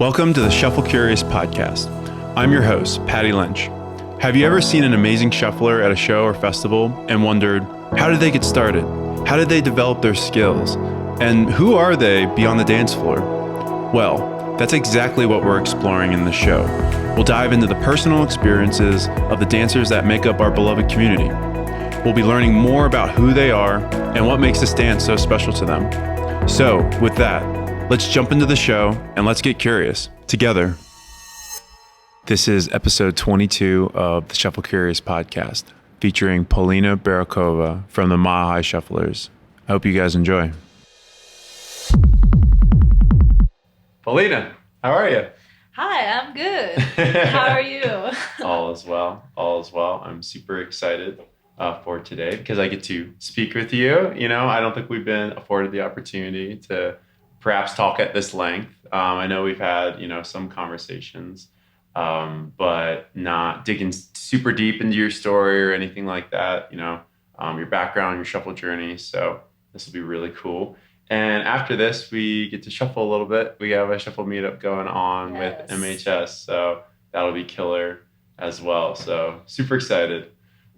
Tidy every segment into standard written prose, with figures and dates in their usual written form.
Welcome to the Shuffle Curious podcast. I'm your host, Patty Lynch. Have you ever seen an amazing shuffler at a show or festival and wondered, how did they get started? How did they develop their skills? And who are they beyond the dance floor? Well, that's exactly what we're exploring in the show. We'll dive into the personal experiences of the dancers that make up our beloved community. We'll be learning more about who they are and what makes this dance so special to them. So, with that, let's jump into the show and let's get curious together. This is episode 22 of the Shuffle Curious podcast, featuring Polina Borukhova from the Mile High Shufflers. I hope you guys enjoy. Polina, how are you? Hi, I'm good. How are you? All is well. All is well. I'm super excited for today because I get to speak with you. You know, I don't think we've been afforded the opportunity to perhaps talk at this length. I know we've had, some conversations, but not digging super deep into your story or anything like that, your background, your shuffle journey. So this will be really cool. And after this, we get to shuffle a little bit. We have a shuffle meetup going on with MHS. So that'll be killer as well. So super excited.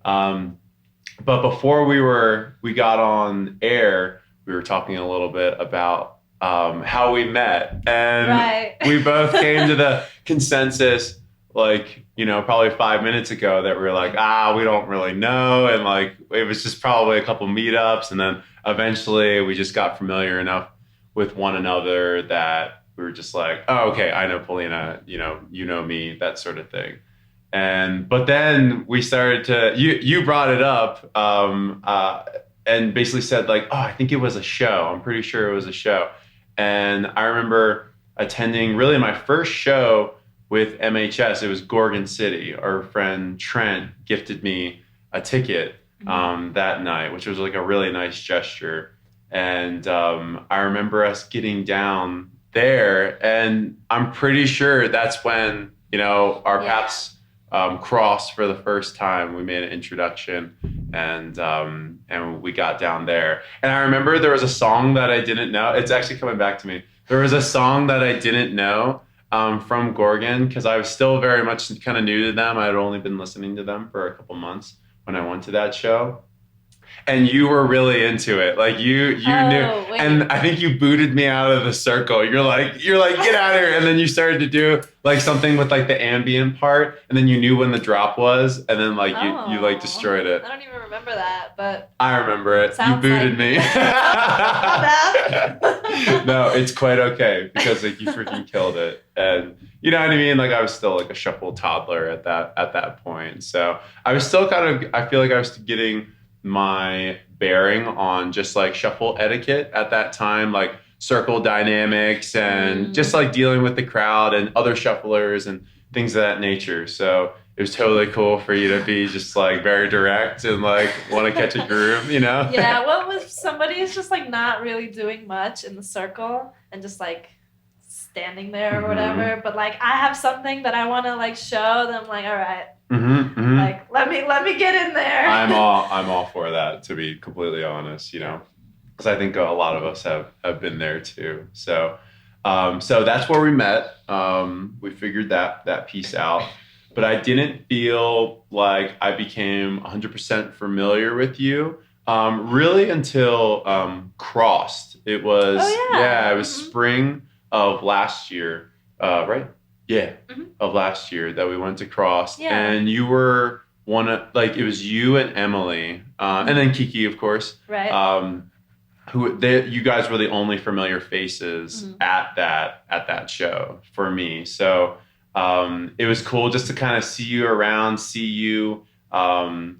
But before we got on air, we were talking a little bit about how we met, and we both came to the consensus, probably 5 minutes ago that we were like, we don't really know. And it was just probably a couple meetups. And then eventually we just got familiar enough with one another that we were just like, oh, okay, I know Polina, you know me, that sort of thing. But then we started to, you brought it up, and basically said I think it was a show. I'm pretty sure it was a show. And I remember attending really my first show with MHS. It was Gorgon City. Our friend Trent gifted me a ticket that night, which was a really nice gesture. And I remember us getting down there, and I'm pretty sure that's when, our paths crossed for the first time. We made an introduction, and we got down there. And I remember there was a song that I didn't know. It's actually coming back to me. There was a song that I didn't know from Gorgon, because I was still very much kind of new to them. I had only been listening to them for a couple months when I went to that show. And you were really into it. You knew. Wait. And I think you booted me out of the circle. You're like, get out of here. And then you started to do something with the ambient part. And then you knew when the drop was. And then you destroyed it. I don't even remember that, but I remember it. You booted me. No, it's quite okay, because you freaking killed it. And you know what I mean? I was still a shuffle toddler at that point. So I was still I feel like I was getting my bearing on just shuffle etiquette at that time, circle dynamics and just dealing with the crowd and other shufflers and things of that nature. So it was totally cool for you to be just very direct and want to catch a groove, Yeah, well, if somebody is just not really doing much in the circle and just standing there or whatever, but I have something that I want to show them, all right. Let me get in there. I'm all for that, to be completely honest, because I think a lot of us have been there too. So that's where we met. We figured that piece out, but I didn't feel like I became 100% familiar with you really until Crossed. It was it was spring of last year, right? Yeah, of last year that we went to Cross, and you were one of it was you and Emily, and then Kiki, of course, right? You guys were the only familiar faces at that show for me. So it was cool just to kind of see you around, see you kind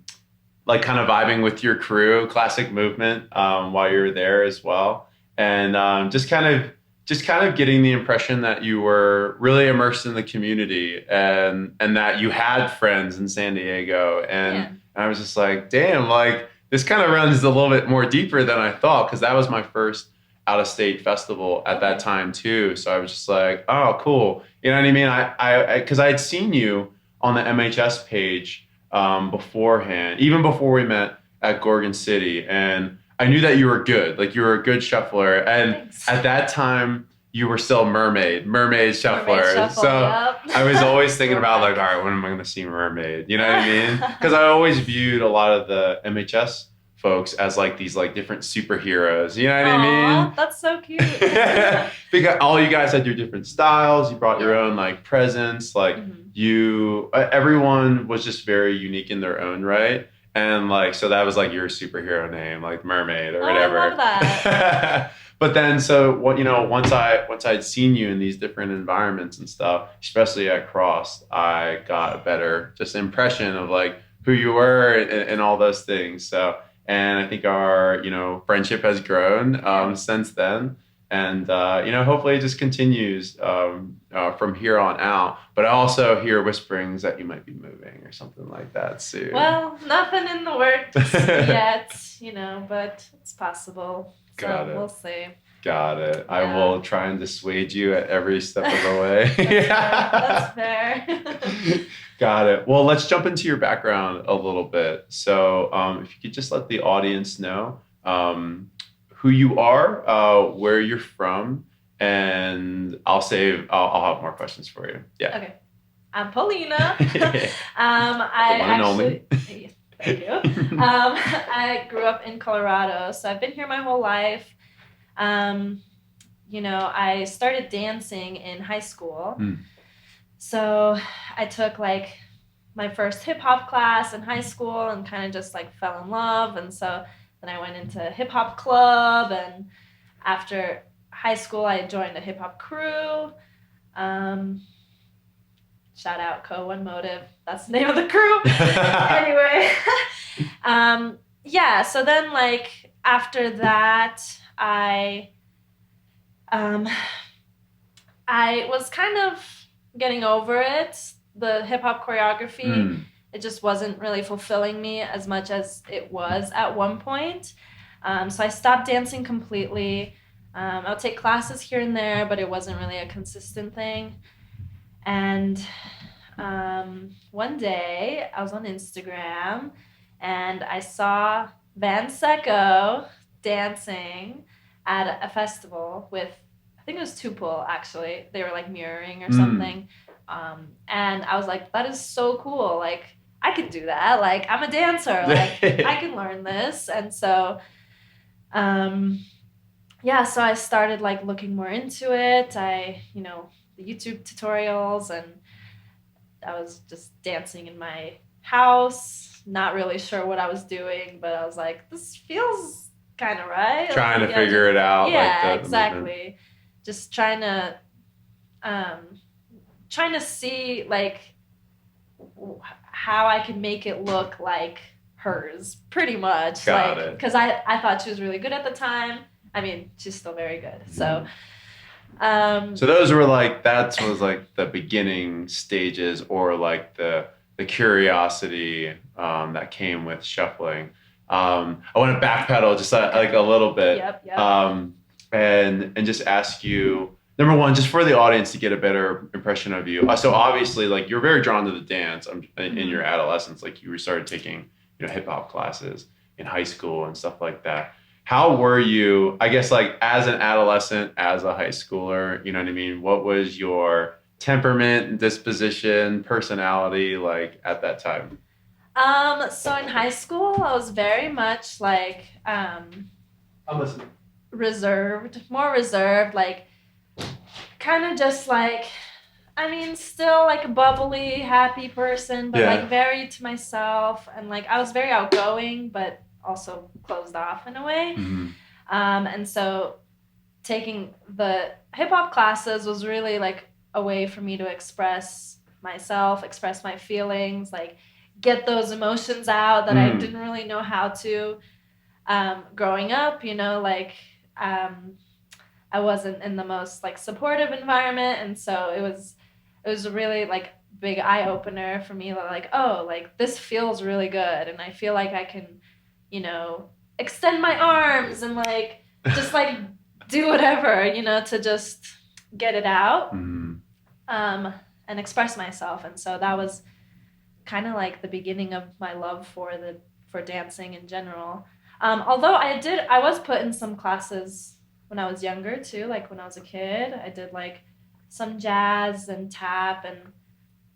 of vibing with your crew, Classic Movement, while you were there as well, and just kind of getting the impression that you were really immersed in the community and that you had friends in San Diego. And I was just damn, this kind of runs a little bit more deeper than I thought, because that was my first out-of-state festival at that time too. So I was just oh, cool. You know what I mean? Because I had seen you on the MHS page beforehand, even before we met at Gorgon City. And I knew that you were good. You were a good shuffler. And Thanks. At that time, you were still mermaid Mermaid shuffler. shuffle, So yep. I was always thinking about like, all Throwback. right, when am I going to see mermaid? You know what I mean? Because I always viewed a lot of the MHS folks as like these like different superheroes. You know what I Aw, mean? that's so cute. Because all you guys had your different styles. You brought your Yeah. own like presence. Like Hmm. you, everyone was just very unique in their own right. And like, so that was like your superhero name, like mermaid or Oh, I love whatever. that. But then, so what, once I'd seen you in these different environments and stuff, especially at Cross, I got a better just impression of like who you were and all those things. So, and I think our, friendship has grown Yeah. since then. And, hopefully it just continues from here on out. But I also hear whisperings that you might be moving or something like that soon. Well, nothing in the works yet, but it's possible. Got So it. we'll see. Got it. I Yeah. will try and dissuade you at every step of the way. That's fair. That's fair. Got it. Well, let's jump into your background a little bit. So, if you could just let the audience know who you are, where you're from, and I'll have more questions for you. Yeah. Okay. I'm Polina. The I one and actually, only. thank you. I grew up in Colorado, so I've been here my whole life. I started dancing in high school. Mm. So I took like my first hip hop class in high school and kind of just like fell in love. And so then I went into hip hop club. And after high school, I joined a hip hop crew. Shout out Co One Motive. That's the name of the crew. Anyway, yeah. So then, like after that, um, I was kind of getting over it. The hip hop choreography, Mm. it just wasn't really fulfilling me as much as it was at one point. So I stopped dancing completely. I'll take classes here and there, but it wasn't really a consistent thing. And one day I was on Instagram and I saw Vanessa Seco dancing at a festival with, I think it was Tupul actually. They were like mirroring or something. And I was like, that is so cool. Like, I could do that. Like, I'm a dancer. Like, I can learn this. And so, so I started like looking more into it. The YouTube tutorials, and I was just dancing in my house, not really sure what I was doing, but I was like, this feels kind of right. Trying to figure it out. Yeah, like the exactly. movement. Just trying to see like how I could make it look like hers, pretty much. Got it. Because I thought she was really good at the time. I mean, she's still very good. So. So those were like that was like the beginning stages, or like the curiosity that came with shuffling. I want to backpedal just like a little bit, Yep. and just ask you, number one, just for the audience to get a better impression of you. So obviously, like you're very drawn to the dance in your adolescence. Like you started taking hip hop classes in high school and stuff like that. How were you, I guess, like as an adolescent, as a high schooler, you know what I mean? What was your temperament, disposition, personality like at that time? So in high school, I was very much like I'm listening. more reserved, like kind of just like, I mean, still like a bubbly, happy person, but like very to myself. And like I was very outgoing, but also closed off in a way. Mm-hmm. And so taking the hip hop classes was really like a way for me to express myself, express my feelings, like get those emotions out that I didn't really know how to. Growing up, I wasn't in the most like supportive environment, and so it was really like big eye opener for me. Like, oh, like this feels really good, and I feel like I can, extend my arms and like just like do whatever, to just get it out, and express myself. And so that was kind of like the beginning of my love for dancing in general. Although I was put in some classes when I was younger too, like when I was a kid. I did like some jazz and tap and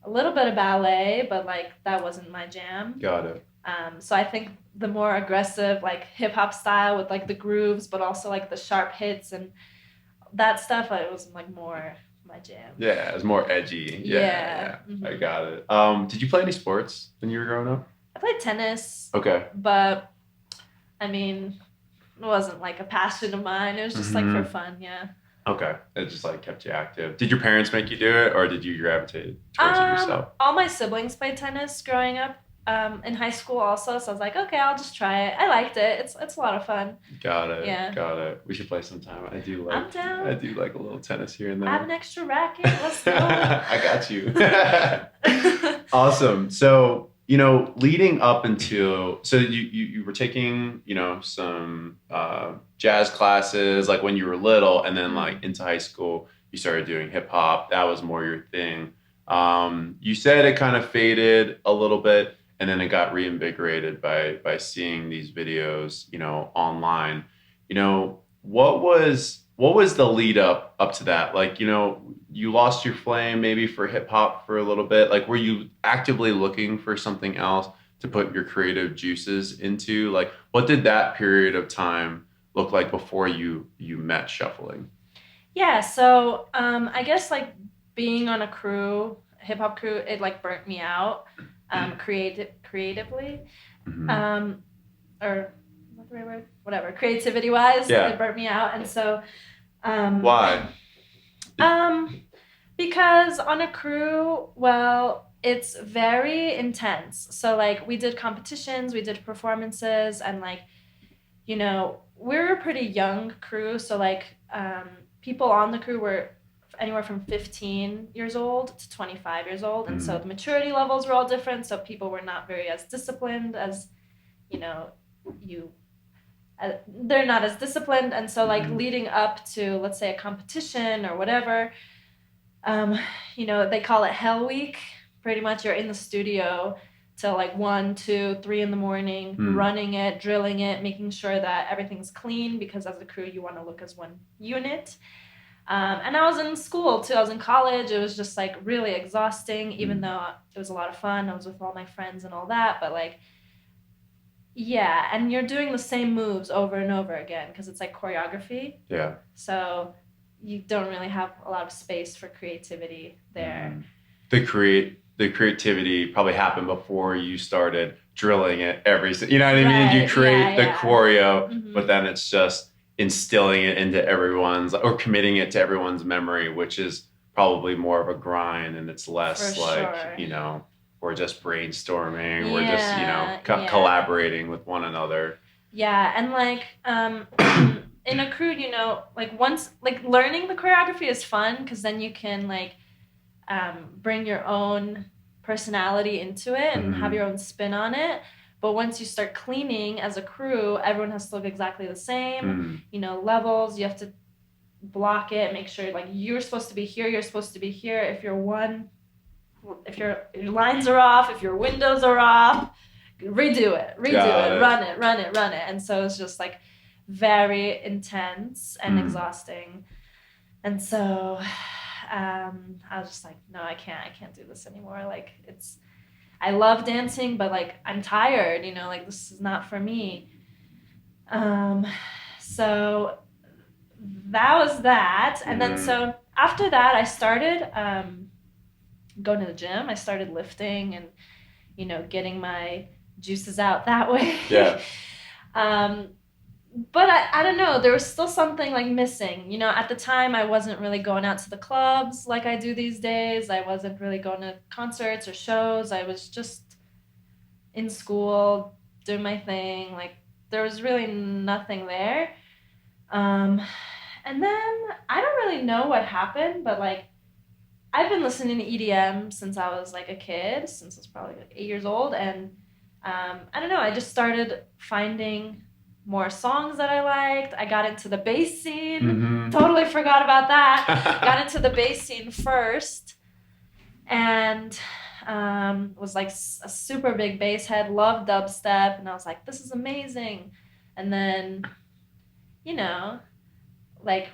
a little bit of ballet, but like that wasn't my jam. Got it. So I think the more aggressive like hip hop style with like the grooves, but also like the sharp hits and that stuff, it was like more my jam. Yeah, it's more edgy. Yeah, Yeah. I Mhm. got it. Did you play any sports when you were growing up? I played tennis, Okay. but I mean, it wasn't like a passion of mine. It was just like for Hmm. fun, yeah. Okay. It just like kept you active. Did your parents make you do it, or did you gravitate towards it yourself? All my siblings played tennis growing up. In high school also, so I was like, okay, I'll just try it. I liked it. It's a lot of fun. Got it. Yeah. Got it. We should play sometime. I'm I down. do like a little tennis here and I have there. an extra racket. Let's go. I got you. Awesome. So, leading up into you were taking, some jazz classes like when you were little, and then like into high school, you started doing hip hop. That was more your thing. You said it kind of faded a little bit, and then it got reinvigorated by seeing these videos, online. What was the lead up to that? Like, you lost your flame maybe for hip hop for a little bit. Like, were you actively looking for something else to put your creative juices into? Like, what did that period of time look like before you met shuffling? Yeah, so I guess like being on a crew, hip hop crew, it like burnt me out, creatively, Hmm. um, or what's the right word? Whatever, creativity wise, Yeah. it burnt me out, and so um, Why? um, because on a crew, well, it's very intense. So like we did competitions, we did performances, and like we're a pretty young crew, so like people on the crew were anywhere from 15 years old to 25 years old, and so Mm. the maturity levels were all different, so people were not very as disciplined as you know you they're not as disciplined, and so like Mhm. leading up to, let's say, a competition or whatever, um, they call it hell week. Pretty much you're in the studio till like 1, 2, 3 in the morning, Mm. running it, drilling it, making sure that everything's clean, because as a crew you want to look as one unit. And I was in school too. I was in college. It was just like really exhausting, even Mm. though it was a lot of fun. I was with all my friends and all that. But like, yeah, and you're doing the same moves over and over again because it's like choreography. Yeah. So you don't really have a lot of space for creativity there. Mm. The creativity probably happened before you started drilling it you know what I mean? You Right. Yeah. create the Yeah. choreo, but Hmm. then it's just instilling it into everyone's or committing it to everyone's memory, which is probably more of a grind, and it's For less like, sure. we're just brainstorming, we're just, Yeah. Yeah. collaborating with one another. Yeah, and like in a crew, like once like learning the choreography is fun because then you can like bring your own personality into it and have Hmm. your own spin on it. But once you start cleaning as a crew, everyone has to look exactly the same. Mm. Levels, you have to block it, make sure like you're supposed to be here, you're supposed to be here. If your lines are off, if your windows are off, redo Got it, it. run it. And so it's just like very intense and Mm. exhausting. And so I was just like, no, I can't do this anymore. Like I love dancing, but like I'm tired, like this is not for me. Um, so that was that. And then Hmm. so after that, I started going to the gym. I started lifting and, getting my juices out that way. Yeah. um, but I don't know, there was still something like missing. At the time I wasn't really going out to the clubs like I do these days. I wasn't really going to concerts or shows. I was just in school doing my thing. Like there was really nothing there. Um, and then I don't really know what happened, but like I've been listening to EDM since I was like a kid, since I was probably like 8 years old, and I don't know. I just started finding more songs that I liked. I got into the bass scene. Hmm. Totally forgot about that. Got into the bass scene first, and was like a super big bass head. Loved dubstep, and I was like, "This is amazing." And then, you know, like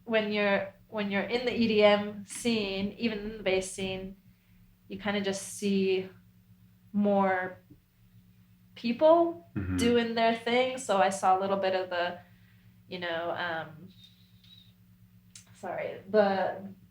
when you're in the EDM scene, even in the bass scene, you kind of just see more people doing their thing. So I saw a little bit of the, you know,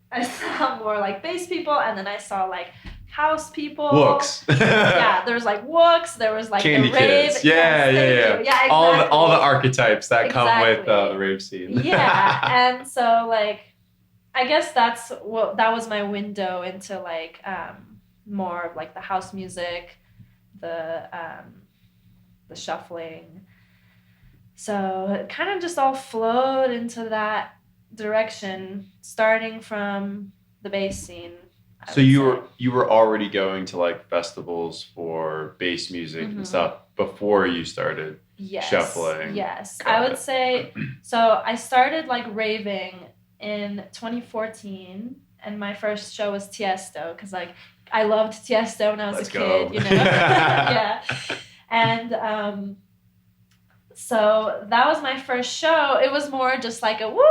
I saw more like bass people, and then I saw like house people. Wooks. Yeah, there was like wooks. There was like Candy the rave. kids. Yeah. Yeah, exactly. All the archetypes that come with the rave scene. Yeah, and so like, I guess that was my window into like more of like the house music, the shuffling. So it kind of just all flowed into that direction, starting from the bass scene. So you were already going to like festivals for bass music and stuff before you started shuffling. Yes, I would say. So I started like raving in 2014, and my first show was Tiesto, because like I loved Tiesto when I was a kid, you know. Yeah, and so that was my first show. It was more just like a woo!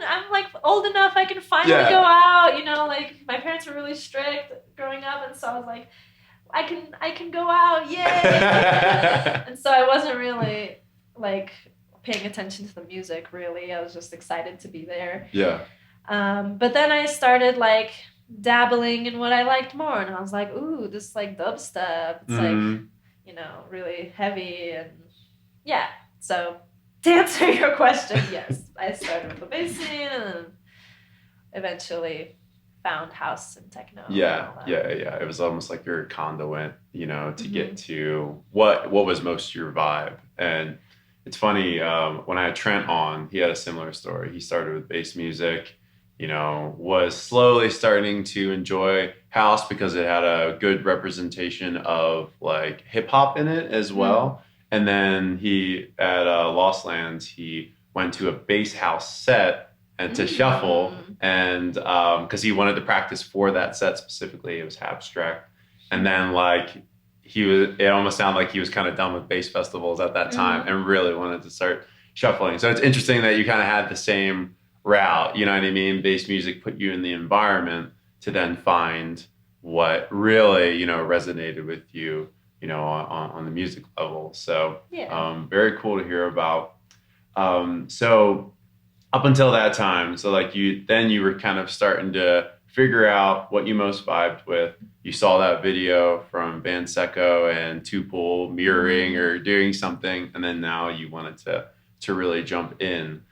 I'm like old enough. I can finally go out. You know, like my parents were really strict growing up, and so I was like, I can go out, yay! And so I wasn't really like paying attention to the music. Really, I was just excited to be there. Yeah. But then I started like dabbling in what I liked more, and I was like, ooh, this like dubstep. It's like, you know, really heavy and. Yeah, so to answer your question, yes, I started with the bass scene and then eventually found house and techno. Yeah. It was almost like your conduit, you know, to get to what was most your vibe. And it's funny, when I had Trent on, he had a similar story. He started with bass music, you know, was slowly starting to enjoy house because it had a good representation of like hip hop in it as well. And then he, at Lost Lands, he went to a bass house set and to shuffle, and because he wanted to practice for that set specifically, it was abstract. And then like it almost sounded like he was kind of done with bass festivals at that time and really wanted to start shuffling. So it's interesting that you kind of had the same route, you know what I mean? Bass music put you in the environment to then find what really, you know, resonated with you, you know, on the music level. So very cool to hear about. So up until that time, so like you were kind of starting to figure out what you most vibed with. You saw that video from Vanessa Seco and Tupool mirroring or doing something, and then now you wanted to really jump in.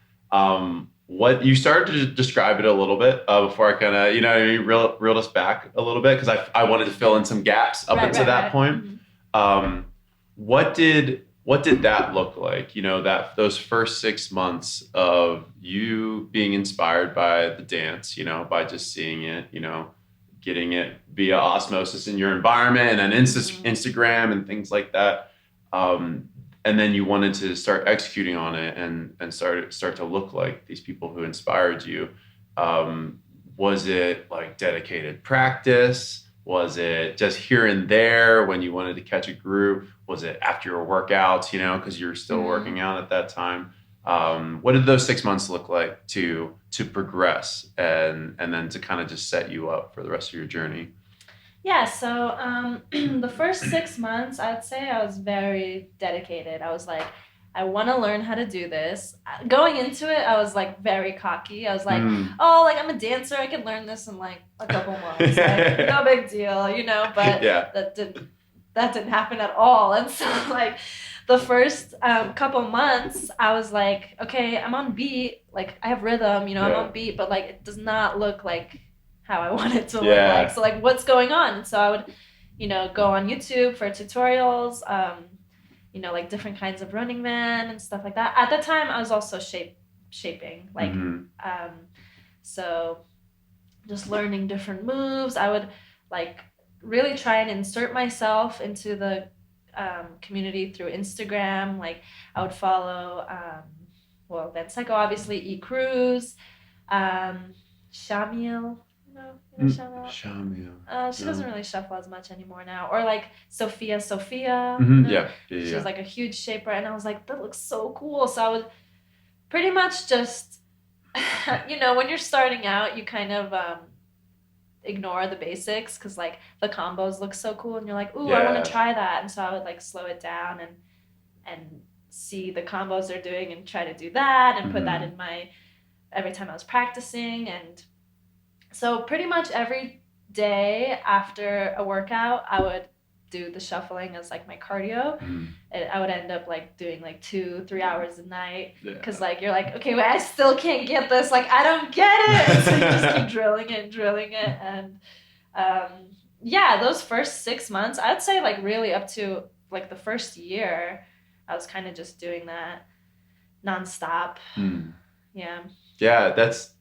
What you started to describe it a little bit before I kind of, you know what I mean, reeled us back a little bit, because I wanted to fill in some gaps up until that point. What did that look like? You know, those first 6 months of you being inspired by the dance, you know, by just seeing it, you know, getting it via osmosis in your environment and then Instagram and things like that. And then you wanted to start executing on it and start to look like these people who inspired you. Was it like dedicated practice? Was it just here and there when you wanted to catch a groove? Was it after your workouts, you know, because you're still working out at that time? What did those 6 months look like to progress and then to kind of just set you up for the rest of your journey? Yeah, so the first 6 months, I'd say I was very dedicated. I was like, I want to learn how to do this. Going into it, I was like very cocky. I was like, oh, like I'm a dancer. I can learn this in like a couple months. Like, no big deal, you know, but that didn't happen at all. And so like the first couple months, I was like, okay, I'm on beat. Like I have rhythm, you know, I'm on beat, but like it does not look like how I want it to look like. So like what's going on? And so I would, you know, go on YouTube for tutorials, you know, like different kinds of Running Man and stuff like that. At the time, I was also shaping, like, so just learning different moves. I would like really try and insert myself into the community through Instagram. Like I would follow, Vanessa Seco, obviously, E. Cruz, Shamil. Shamil. She doesn't really shuffle as much anymore now. Or like Sophia. You know? She was like a huge shaper, and I was like, that looks so cool. So I would pretty much just when you're starting out, you kind of ignore the basics because like the combos look so cool and you're like, ooh, I want to Yeah. try that. And so I would like slow it down and see the combos they're doing and try to do that and put that Hmm. in my every time I was practicing. And so pretty much every day after a workout, I would do the shuffling as like my cardio. Hmm. And I would end up like doing like 2-3 hours a night because Yeah. like you're like, okay, wait, I still can't get this. Like I don't get it. And so you just keep drilling it, and um, yeah, those first 6 months, I'd say like really up to like the first year, I was kind of just doing that nonstop. Hmm. Yeah. Yeah,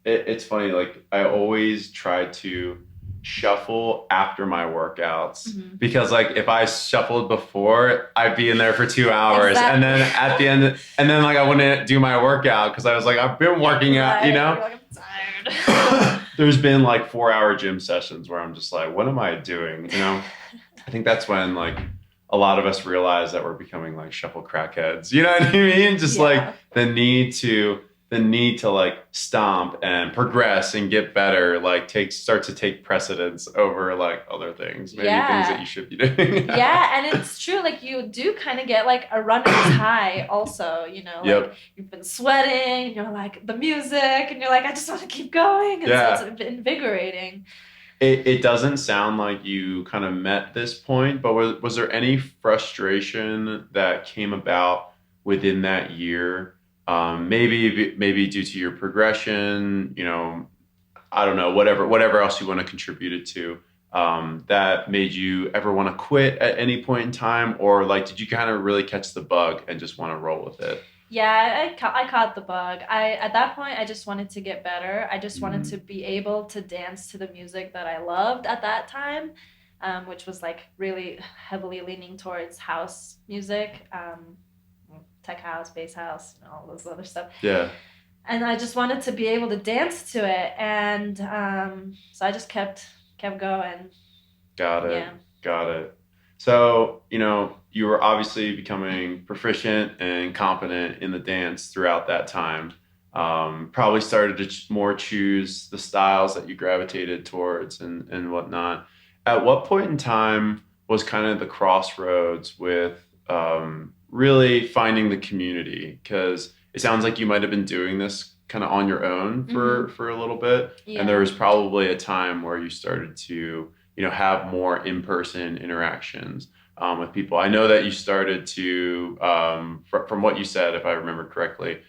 it's funny. Like I always try to shuffle after my workouts Hmm. because like if I shuffled before, I'd be in there for 2 hours, and then Exactly. at the end, and then like I wouldn't do my workout because I was like I've been working out, you Right. You're know. like, I'm tired. There's been like 4 hour gym sessions where I'm just like, what am I doing? You know, I think that's when like a lot of us realize that we're becoming like shuffle crackheads. You know what I mean? Just like Yeah. the need to like stomp and progress and get better, like start to take precedence over like other things, maybe things that Yeah. you should be doing. Yeah, and it's true, like you do kind of get like a runner's high also, like Yep. you've been sweating and you're like the music and you're like, I just want to keep going. And so it's Yeah. invigorating. It doesn't sound like you kind of met this point, but was there any frustration that came about within that year? Maybe due to your progression, I don't know, whatever else you want to contribute it to, that made you ever want to quit at any point in time, or like did you kind of really catch the bug and just want to roll with it? Yeah, I caught the bug. At that point I just wanted to get better. I just wanted to Mhm. be able to dance to the music that I loved at that time, which was like really heavily leaning towards house music, tech house, bass house, all those other stuff. Yeah. And I just wanted to be able to dance to it, and so I just kept going. Got it. Yeah. Got it. So, you were obviously becoming proficient and competent in the dance throughout that time. Probably started to more choose the styles that you gravitated towards and whatnot. At what point in time was kind of the crossroads with really finding the community? Because it sounds like you might have been doing this kind of on your own for Hmm. for a little bit, and there Yeah. was probably a time where you started to have more in-person interactions with people. I know that you started to, from what you said, if I remember correctly,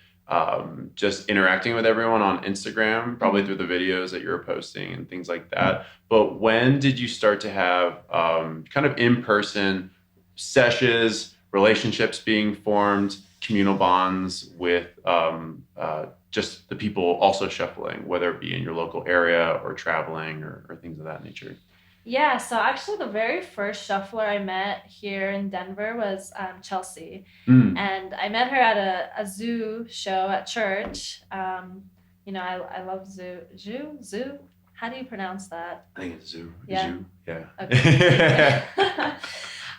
just interacting with everyone on Instagram, probably Hmm. through the videos that you were posting and things like that. But when did you start to have kind of in-person sessions, relationships being formed, communal bonds with just the people also shuffling, whether it be in your local area or traveling or things of that nature? Yeah, so actually, the very first shuffler I met here in Denver was Chelsea. Mm. And I met her at a zoo show at church. I love zoo. Zoo? How do you pronounce that? I think it's zoo. Yeah. Zoo. Yeah. Okay, thank you.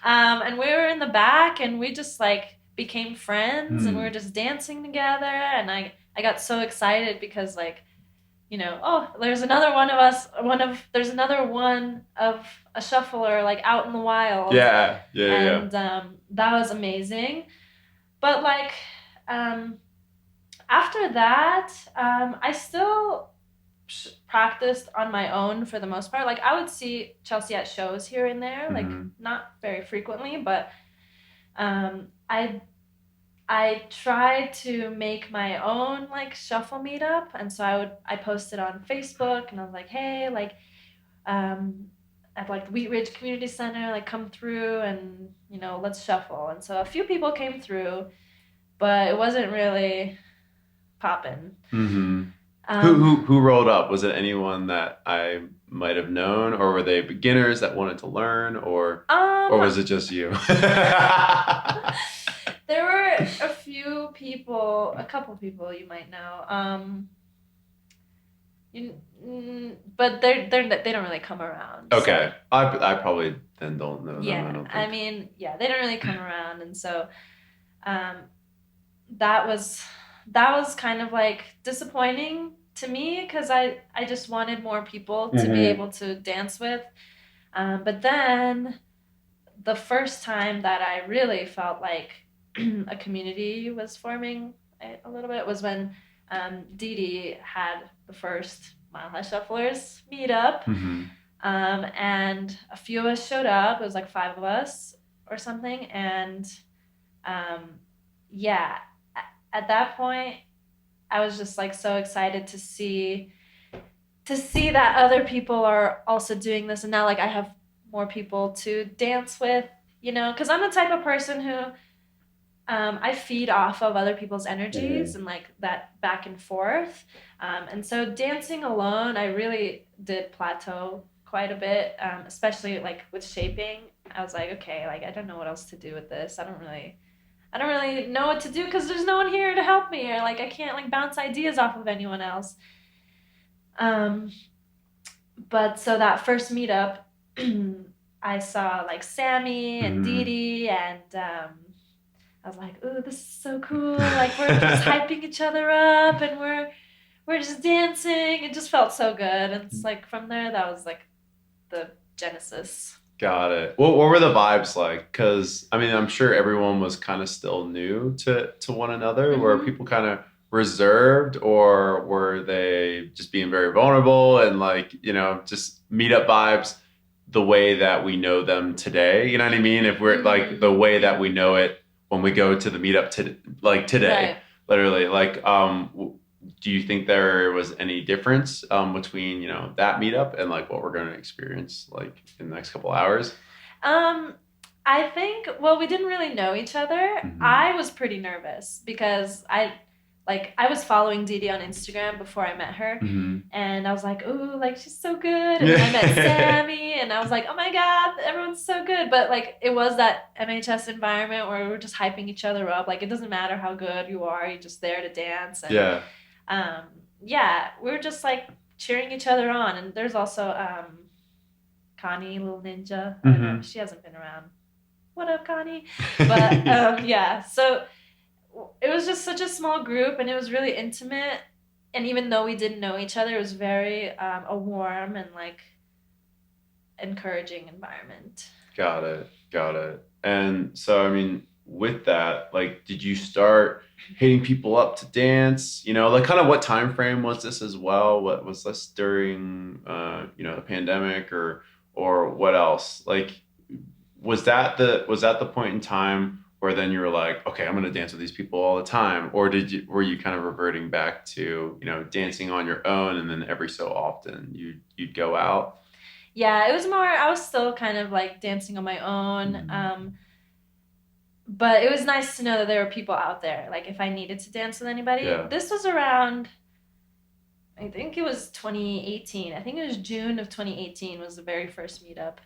And we were in the back and we just like became friends and we were Hmm. just dancing together. And I got so excited because like, oh, there's another one of us, there's another one of a shuffler like out in the wild. Yeah. Yeah. Yeah. And that was amazing. But like, um, after that, I still practiced on my own for the most part. Like I would see Chelsea at shows here and there, like Hmm. not very frequently, but I tried to make my own like shuffle meetup, and so I posted on Facebook, and I was like, hey, like um, at like the Wheat Ridge Community Center, like come through and let's shuffle. And so a few people came through, but it wasn't really popping. Hmm. Who who Um, who rolled up? Was it anyone that I might have known, or were they beginners that wanted to learn, or um, was it just you? there were a few people, a couple people you might know. But they don't really come around. So Okay, I probably then don't know them. I yeah, don't I think. mean, yeah, they don't really come around, and so um, that was kind of like disappointing to me, because I just wanted more people to be Mm-hmm. able to dance with. But then the first time that I really felt like a community was forming a little bit was when Dee Dee had the first Mile High Shufflers meetup. Mm-hmm. And a few of us showed up. It was like 5 of us or something. And um, yeah, at that point, I was just like so excited to see that other people are also doing this, and now like I have more people to dance with, you know, because I'm the type of person who I feed off of other people's energies and like that back and forth. And so dancing alone, I really did plateau quite a bit, especially like with shaping. I was like, okay, like I don't know what else to do with this. I don't really know what to do because there's no one here to help me, or like I can't like bounce ideas off of anyone else. Um, but so that first meetup, I saw like Sammy and Dee Mm-hmm. Dee, and I was like, "Ooh, this is so cool! Like we're just hyping each other up, and we're just dancing." It just felt so good, and it's like from there that was like the genesis. Got it. What were the vibes like? Because I mean, I'm sure everyone was kind of still new to one another. Were Mm-hmm. people kind of reserved, or were they just being very vulnerable and like, just meetup vibes the way that we know them today? You know what I mean? If we're like Mm-hmm. the way that we know it when we go to the meetup to like today, Right. literally, like do you think there was any difference between that meetup and like what we're going to experience like in the next couple hours? Um, I think, well, we didn't really know each other. Hmm. I was pretty nervous because I was following Dee Dee on Instagram before I met her, Hmm. and I was like, "Ooh, like she's so good." And then I met Yeah. Sammy, and I was like, "Oh my God, everyone's so good." But like it was that MHS environment where we were just hyping each other up. Like it doesn't matter how good you are, you're just there to dance. And Yeah. um, yeah, we were just like cheering each other on. And there's also Connie, little ninja. I don't know, Hmm. she hasn't been around. What up, Connie? But yeah, so it was just such a small group, and it was really intimate. And even though we didn't know each other, it was very a warm and like encouraging environment. Got it. Got it. And so, I mean, with that, like, did you start hitting people up to dance? Like, kind of what time frame was this as well? What was this during, the pandemic, or what else? Like, was that the point in time where then you were like, okay, I'm gonna dance with these people all the time, or were you kind of reverting back to, dancing on your own, and then every so often you'd go out? Yeah, it was more. I was still kind of like dancing on my own. Mhm. But it was nice to know that there were people out there. Like if I needed to dance with anybody, Yeah. this was around. I think it was 2018. I think it was June of 2018 was the very first meetup.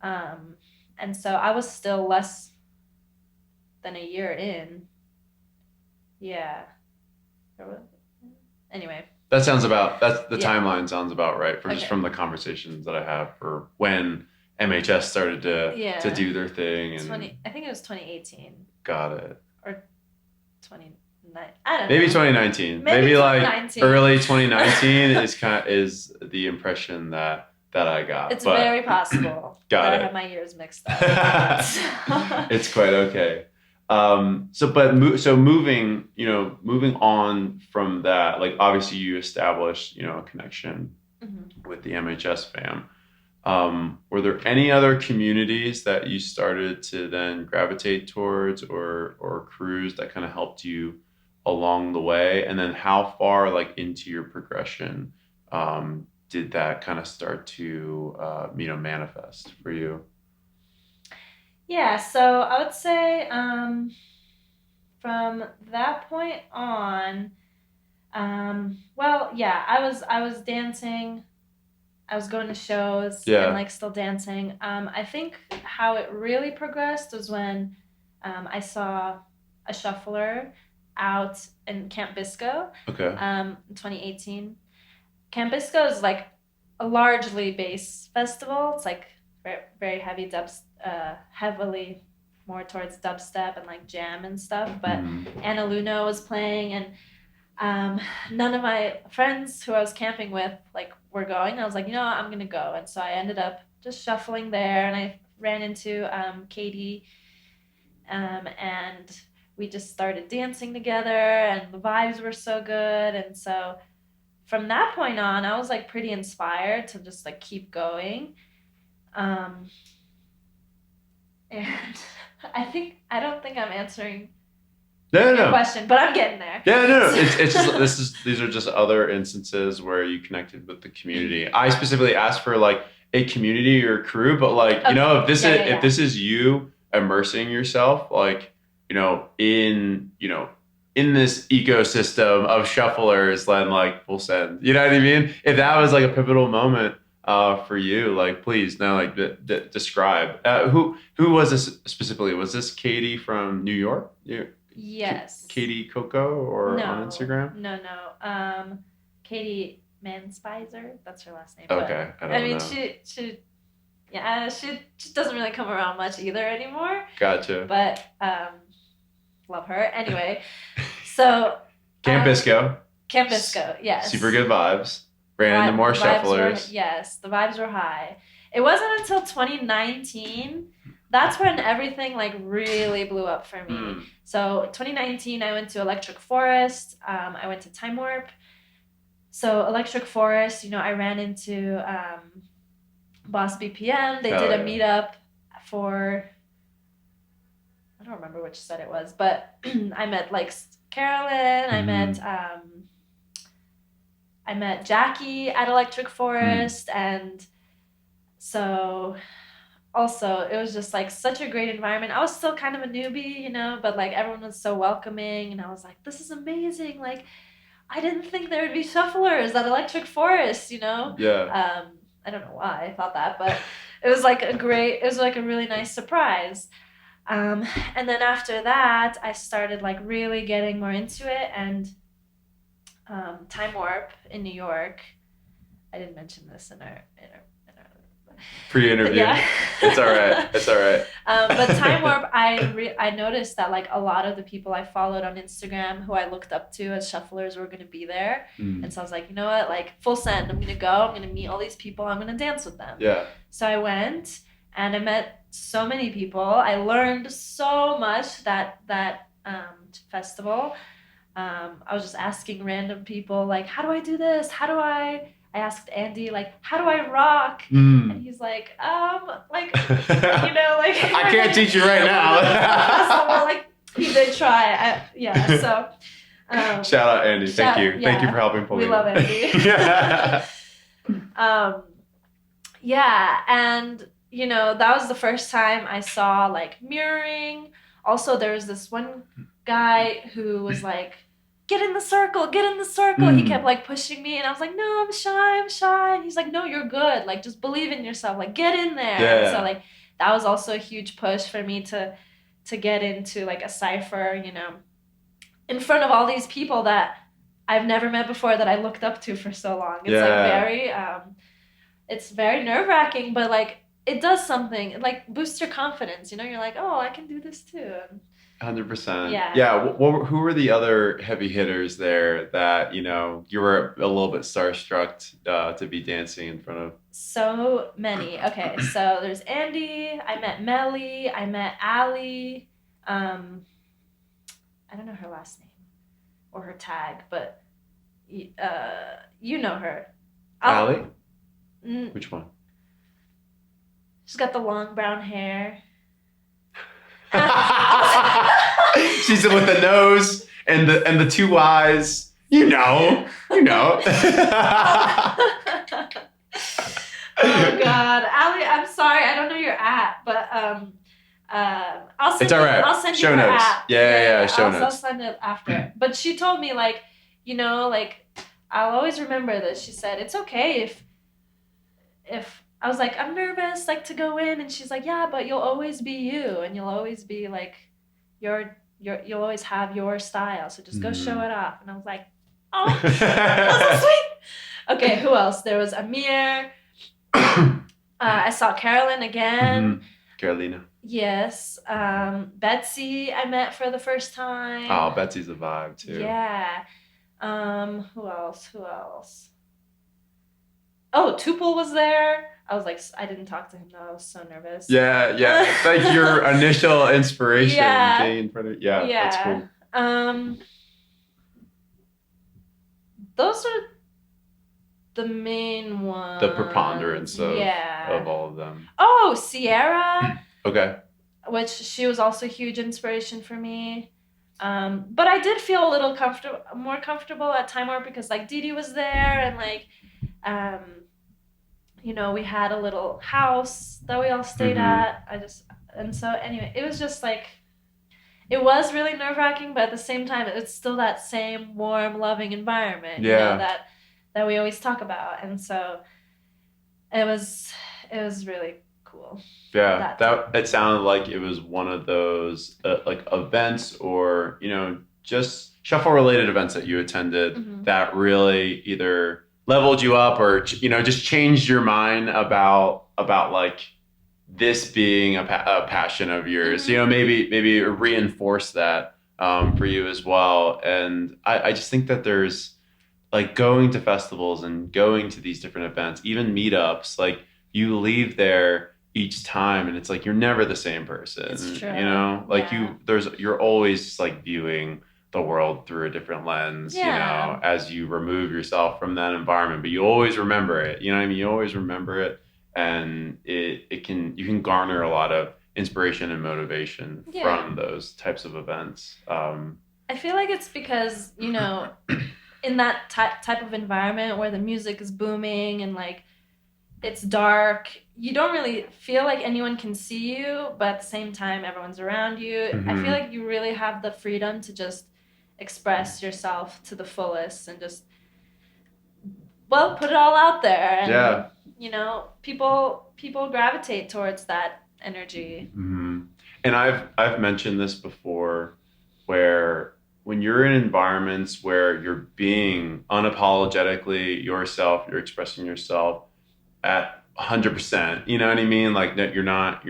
Um, and so I was still less than a year in. Yeah. Anyway, That's the yeah. timeline sounds about right for just Okay. from the conversations that I have for when MHS started to Yeah. do their thing and 20. I think it was 2018 got it. or 29. I don't Maybe know. 2019. Maybe Maybe like 2019. early 2019 is the impression that I got. It's very But possible that got I have it. my years mixed up. But It's quite okay. So moving on from that, like obviously you established, a connection Mhm. with the MHS fam. Were there any other communities that you started to then gravitate towards or cruise that kind of helped you along the way? And then how far like into your progression did that kind of start to manifest for you? Yeah, so I would say from that point on, well, yeah, I was dancing. I was going to shows and Yeah. like still dancing. I think how it really progressed was when I saw a shuffler out in Camp Bisco, Okay. in 2018. Camp Bisco is like a largely bass festival. It's like very, very heavy heavily more towards dubstep and like jam and stuff. But Hmm. Anna Luna was playing, and None of my friends who I was camping with like were going. I was like, I'm gonna go, and so I ended up just shuffling there, and I ran into Katie, and we just started dancing together, and the vibes were so good, and so from that point on, I was like pretty inspired to just like keep going. Um, and I don't think I'm answering your question, but I'm getting there. Yeah, no. It's just these are just other instances where you connected with the community. I specifically asked for like a community or crew, but like Okay. if this is you immersing yourself like in this ecosystem of shufflers, then like full send. You know what I mean? If that was like a pivotal moment for you, like please now like describe who was this specifically? Was this Katie from New York? Yes. Katie Coco or on Instagram? No. Katie Manspizer. That's her last name. Okay, but, I mean, she doesn't really come around much either anymore. Gotcha. But love her anyway. So Camp Bisco, yes. Super good vibes. Ran into more shufflers. Yes, the vibes were high. It wasn't until 2019 that's when everything like really blew up for me. So 2019, I went to Electric Forest. I went to Time Warp. So Electric Forest, I ran into Boss BPM. They did a meetup for, I don't remember which set it was, but I met like Carolyn. I met Jackie at Electric Forest, and so also it was just like such a great environment. I was still kind of a newbie, but like everyone was so welcoming, and I was like, this is amazing. Like I didn't think there would be shufflers at Electric Forest, Yeah. I don't know why I thought that, but it was like a really nice surprise. And then after that, I started like really getting more into it, and Time Warp in New York. I didn't mention this in our pre-interview. Yeah. It's all right. But Time Warp, I noticed that like a lot of the people I followed on Instagram who I looked up to as shufflers were going to be there. And so I was like, you know what, like full send, I'm going to go, I'm going to meet all these people, I'm going to dance with them. Yeah. So I went and I met so many people. I learned so much that festival. I was just asking random people like, how do I do this? I asked Andy, like, how do I rock? And he's like, like, I can't teach you right now. Like, he did try. So. Shout out Andy. Thank you. Thank you for helping Polina. We love Andy. Yeah, and, that was the first time I saw, like, mirroring. Also, there was this one guy who was like, get in the circle. He kept like pushing me, and I was like, no, I'm shy. And he's like, no, you're good. Like, just believe in yourself. Like, get in there. Yeah. And so like, that was also a huge push for me to get into like a cypher, in front of all these people that I've never met before that I looked up to for so long. It's like it's very nerve-wracking, but like it does something. It like boosts your confidence. You're like, oh, I can do this too. 100%. Yeah. Who were the other heavy hitters there that you were a little bit starstruck to be dancing in front of? So many. Okay, so there's Andy. I met Melly. I met Allie. I don't know her last name or her tag, but you know her. Allie? Which one? She's got the long brown hair. She's with the nose and the two eyes. You know. Oh God, Ali, I'm sorry, I don't know your app, but I'll send. It's all right. I'll send show you her notes. app. Yeah. Show notes. I'll send it after. But she told me like, like I'll always remember this. She said it's okay if I was like, I'm nervous, like to go in, and she's like, yeah, but you'll always be you, and you'll always be like, you'll always have your style, so just go show it off. And I was like, oh, that's so sweet. Okay, who else? There was Amir. I saw Carolyn again. Carolina. Yes. Betsy, I met for the first time. Oh, Betsy's a vibe too. Yeah. Who else? Who else? Oh, Tupel was there. I was like, I didn't talk to him though. I was so nervous. Yeah, yeah. It's like your initial inspiration Yeah, being in front of. Yeah, that's yeah. cool. Those are the main The ones. preponderance of Yeah. all of them. Oh, Sierra, Okay. which she was also a huge inspiration for me. But I did feel a little more comfortable at Time Warp because like Didi was there and like, um, we had a little house that we all stayed at. And so anyway, it was just like, it was really nerve wracking, but at the same time, it's still that same warm, loving environment, Yeah. that we always talk about. And so it was really cool. Yeah, that it sounded like it was one of those like events or just shuffle related events that you attended that really either leveled you up or just changed your mind about like this being a passion of yours. Maybe reinforce that for you as well. And I just think that there's like going to festivals and going to these different events, even meetups, like you leave there each time and it's like you're never the same person. It's true. Like you're always like viewing the world through a different lens, as you remove yourself from that environment. But you always remember it. You know what I mean? You always remember it, and you can garner a lot of inspiration and motivation from those types of events. I feel like it's because in that type of environment where the music is booming and like it's dark, you don't really feel like anyone can see you, but at the same time everyone's around you. I feel like you really have the freedom to just express yourself to the fullest and just put it all out there, and people gravitate towards that energy. And I've mentioned this before, where when you're in environments where you're being unapologetically yourself, you're expressing yourself at 100%, you know what I mean? Like that you're not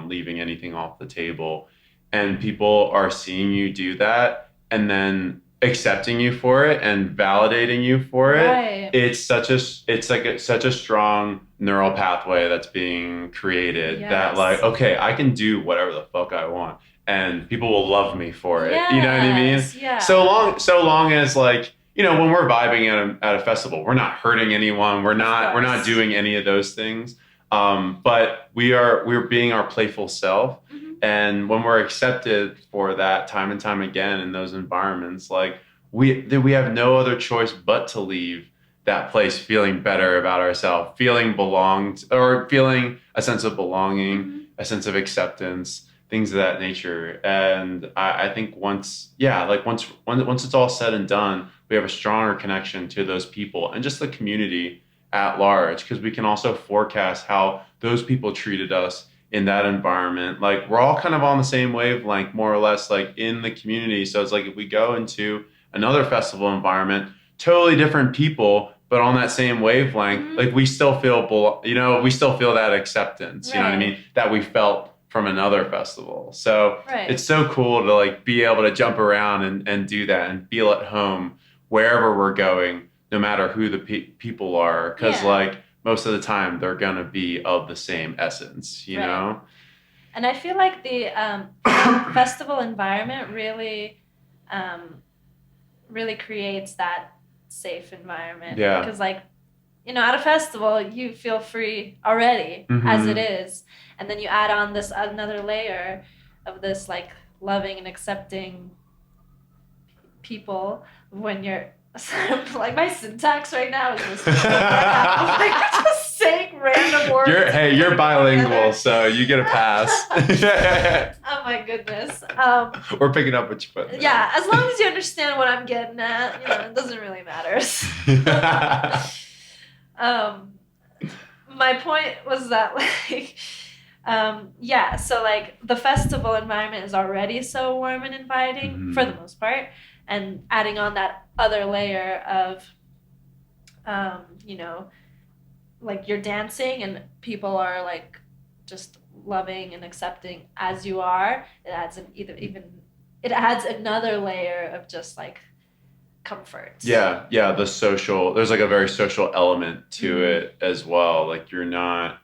leaving anything off the table, and people are seeing you do that and then accepting you for it and validating you for it. It's such a strong neural pathway that's being created that like, okay, I can do whatever the fuck I want and people will love me for it. You know what I mean? Yeah. So long as like, when we're vibing at a festival, we're not hurting anyone. We're not doing any of those things. But we're being our playful self. And when we're accepted for that time and time again in those environments, like we have no other choice but to leave that place feeling better about ourselves, feeling belonged, or feeling a sense of belonging, a sense of acceptance, things of that nature. And I think once it's all said and done, we have a stronger connection to those people and just the community at large, because we can also forecast how those people treated us in that environment. Like we're all kind of on the same wavelength, more or less, like in the community. So it's like if we go into another festival environment, totally different people, but on that same wavelength, like we still feel that acceptance, you know what I mean, that we felt from another festival. So it's so cool to like be able to jump around and do that and feel at home wherever we're going, no matter who the people are, because like most of the time they're gonna be of the same essence, you know. And I feel like the festival environment really creates that safe environment. Because like, at a festival you feel free already as it is, and then you add on this another layer of this like loving and accepting people when you're like, my syntax right now is just like just saying random words. You're bilingual, so you get a pass. Oh my goodness. We're picking up what you put there. Yeah, as long as you understand what I'm getting at, it doesn't really matter. My point was that like so like the festival environment is already so warm and inviting for the most part, and adding on that other layer of like you're dancing and people are like just loving and accepting as you are, it adds another layer of just like comfort. Yeah, the social, there's like a very social element to it as well. Like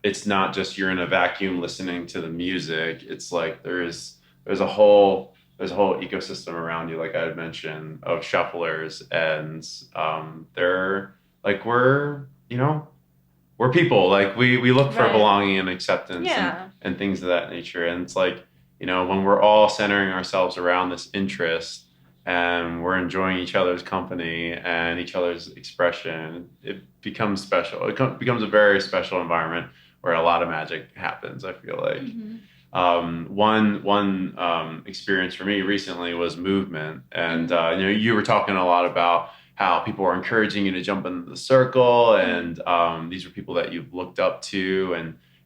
it's not just you're in a vacuum listening to the music. It's like there's a whole ecosystem around you, like I had mentioned, of shufflers, and they're like we're people. Like we look for Right. belonging and acceptance and things of that nature. And it's like, when we're all centering ourselves around this interest and we're enjoying each other's company and each other's expression, it becomes special. Becomes a very special environment where a lot of magic happens, I feel like. One experience for me recently was movement, and you were talking a lot about how people are encouraging you to jump into the circle, and these are people that you've looked up to,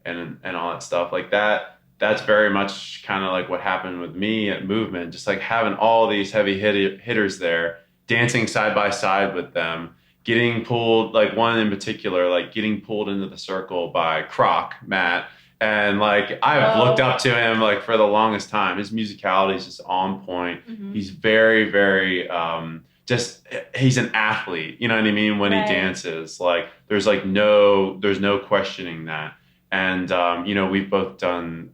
and all that stuff like that. That's very much kind of like what happened with me at movement, just like having all these heavy hitters there, dancing side by side with them, getting pulled, like one in particular, like getting pulled into the circle by Matt. And like I've looked up to him like for the longest time. His musicality is just on point. He's very, very he's an athlete, you know what I mean, when he dances. Like there's no questioning that. And we've both done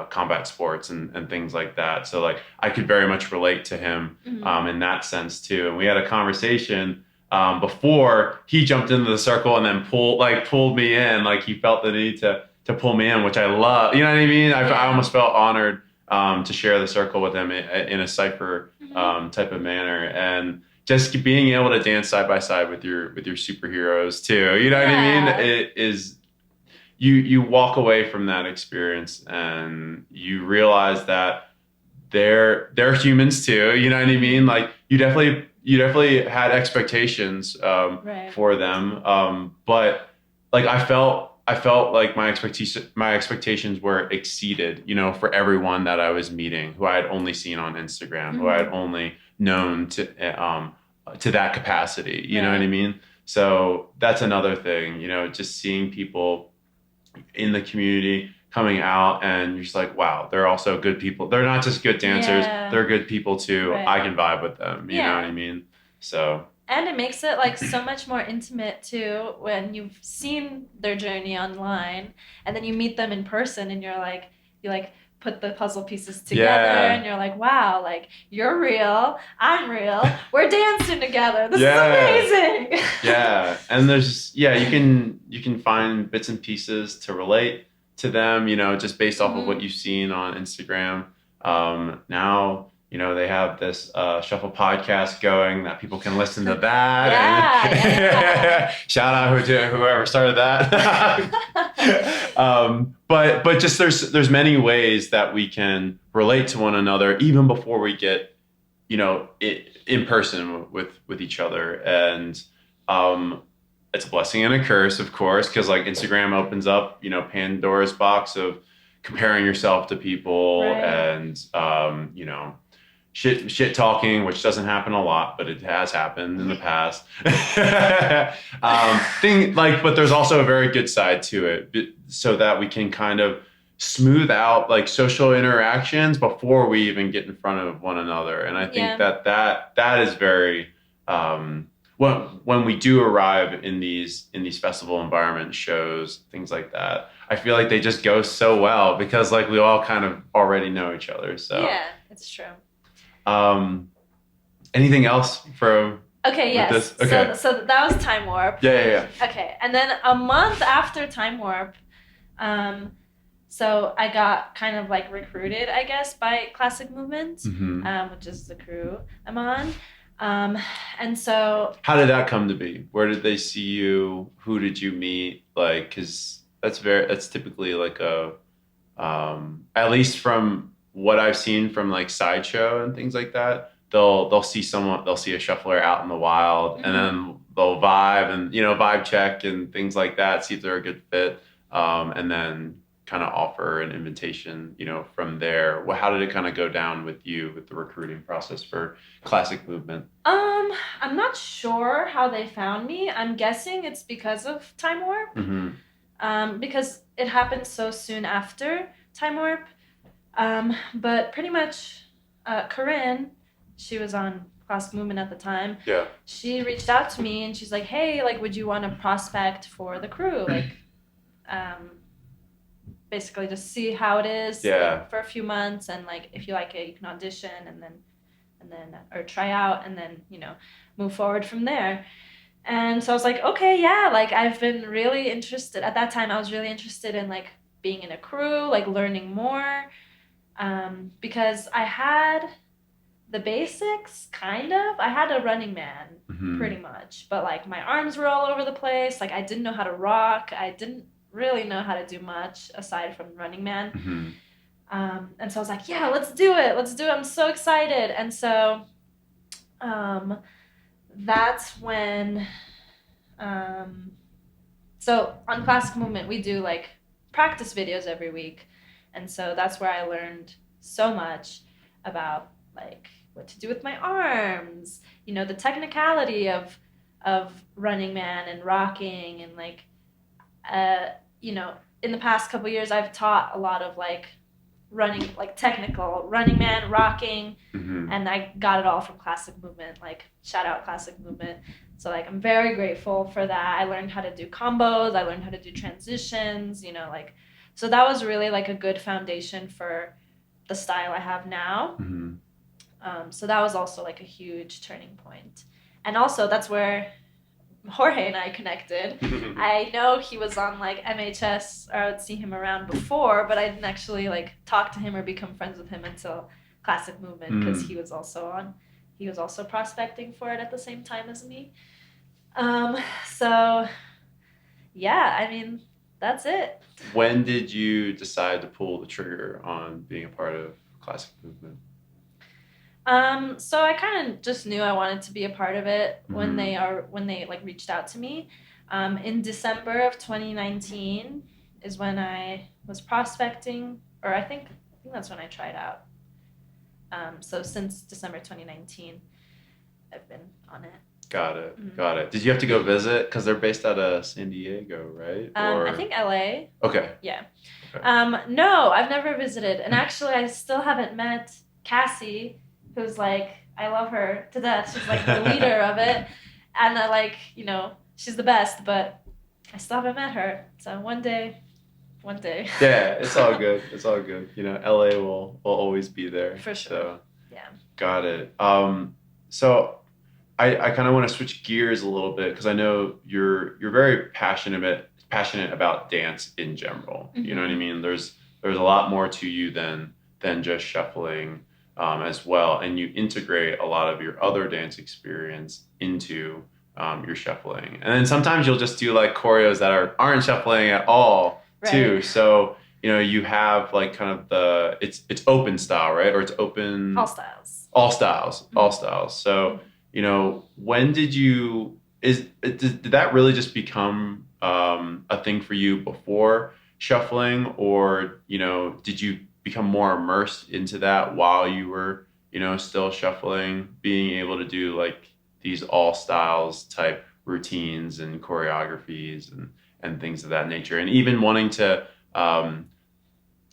combat sports and things like that. So like I could very much relate to him in that sense too. And we had a conversation before he jumped into the circle and then pulled me in. Like he felt the need to pull me in, which I love. You know what I mean? I almost felt honored to share the circle with him in a cypher type of manner, and just being able to dance side by side with your superheroes too. You know what I mean? It is. You walk away from that experience and you realize that they're humans too. You know what I mean? Like you definitely had expectations for them, but like I felt like my expectations were exceeded, for everyone that I was meeting, who I had only seen on Instagram, who I had only known to that capacity. You know what I mean? So that's another thing, just seeing people in the community coming out, and you're just like, wow, they're also good people. They're not just good dancers, they're good people too. I can vibe with them. You know what I mean? So. And it makes it like so much more intimate too when you've seen their journey online and then you meet them in person and you put the puzzle pieces together and you're like, wow, like you're real, I'm real, we're dancing together. This is amazing. And there's you can find bits and pieces to relate to them, just based off of what you've seen on Instagram. Now they have this shuffle podcast going that people can listen to that. Shout out to whoever started that. But just there's many ways that we can relate to one another even before we get in person with each other. And it's a blessing and a curse, of course, because like Instagram opens up Pandora's box of comparing yourself to people and shit talking, which doesn't happen a lot, but it has happened in the past. But there's also a very good side to it, so that we can kind of smooth out like social interactions before we even get in front of one another. And I think that is very when we do arrive in these festival environment shows, things like that, I feel like they just go so well because like we all kind of already know each other. So yeah, it's true. Anything else from this? Okay. So that was Time Warp. Yeah. Okay. And then a month after Time Warp, so I got kind of like recruited, I guess, by Classic Movement, which is the crew I'm on. And so how did that come to be? Where did they see you? Who did you meet? Like, cause that's typically like at least from what I've seen from like Sideshow and things like that, they'll see a shuffler out in the wild, and then they'll vibe and vibe check and things like that, see if they're a good fit, and then kind of offer an invitation from there. How did it kind of go down with you with the recruiting process for Classic Movement? I'm not sure how they found me. I'm guessing it's because of Time Warp, because it happened so soon after Time Warp. But pretty much, Corinne, she was on classic movement at the time. Yeah. She reached out to me and she's like, hey, like, would you want to prospect for the crew? Like, basically just see how it is like, for a few months, and like if you like it, you can audition and then or try out and then, you know, move forward from there. And so I was like, okay, yeah, like I've been really interested at that time. I was really interested in like being in a crew, like learning more, because I had the basics, kind of. I had a running man, pretty much, but like my arms were all over the place. Like I didn't know how to rock. I didn't really know how to do much aside from running man. And so I was like, yeah, let's do it. Let's do it. I'm so excited. And so that's when, so on Classic Movement, we do like practice videos every week. And so that's where I learned so much about like what to do with my arms, you know, the technicality of running man and rocking, and like, you know, in the past couple years, I've taught a lot of like running, like technical running man, rocking, and I got it all from Classic Movement. Like, shout out Classic Movement. So like I'm very grateful for that. I learned how to do combos. I learned how to do transitions. You know, like, so that was really like a good foundation for the style I have now. So that was also like a huge turning point. And also that's where Jorge and I connected. I know he was on like MHS, or I would see him around before, but I didn't actually like talk to him or become friends with him until Classic Movement, because he was also prospecting for it at the same time as me. So yeah, I mean, that's it. When did you decide to pull the trigger on being a part of Classic Movement? So I kind of just knew I wanted to be a part of it when they like reached out to me. In December of 2019 is when I was prospecting, or I think that's when I tried out. So since December 2019, I've been on it. Got it. Did you have to go visit? Because they're based out of San Diego, right? I think LA. Okay. Yeah. Okay. No, I've never visited, and actually, I still haven't met Cassie, who's like, I love her to death. She's like the leader of it, and I like, you know, she's the best, but I still haven't met her. So one day. Yeah, it's all good. It's all good. You know, LA will always be there. For sure. So, yeah. Got it. So I kind of want to switch gears a little bit, because I know you're very passionate about dance in general. You know what I mean? There's a lot more to you than just shuffling, as well, and you integrate a lot of your other dance experience into your shuffling, and then sometimes you'll just do like choreos that aren't shuffling at all, too. Right. So you know, you have like kind of it's open style, right? Or it's open all styles. So you know, when did that really just become a thing for you before shuffling, or you know, did you become more immersed into that while you were, you know, still shuffling, being able to do like these all styles type routines and choreographies and things of that nature, and even wanting to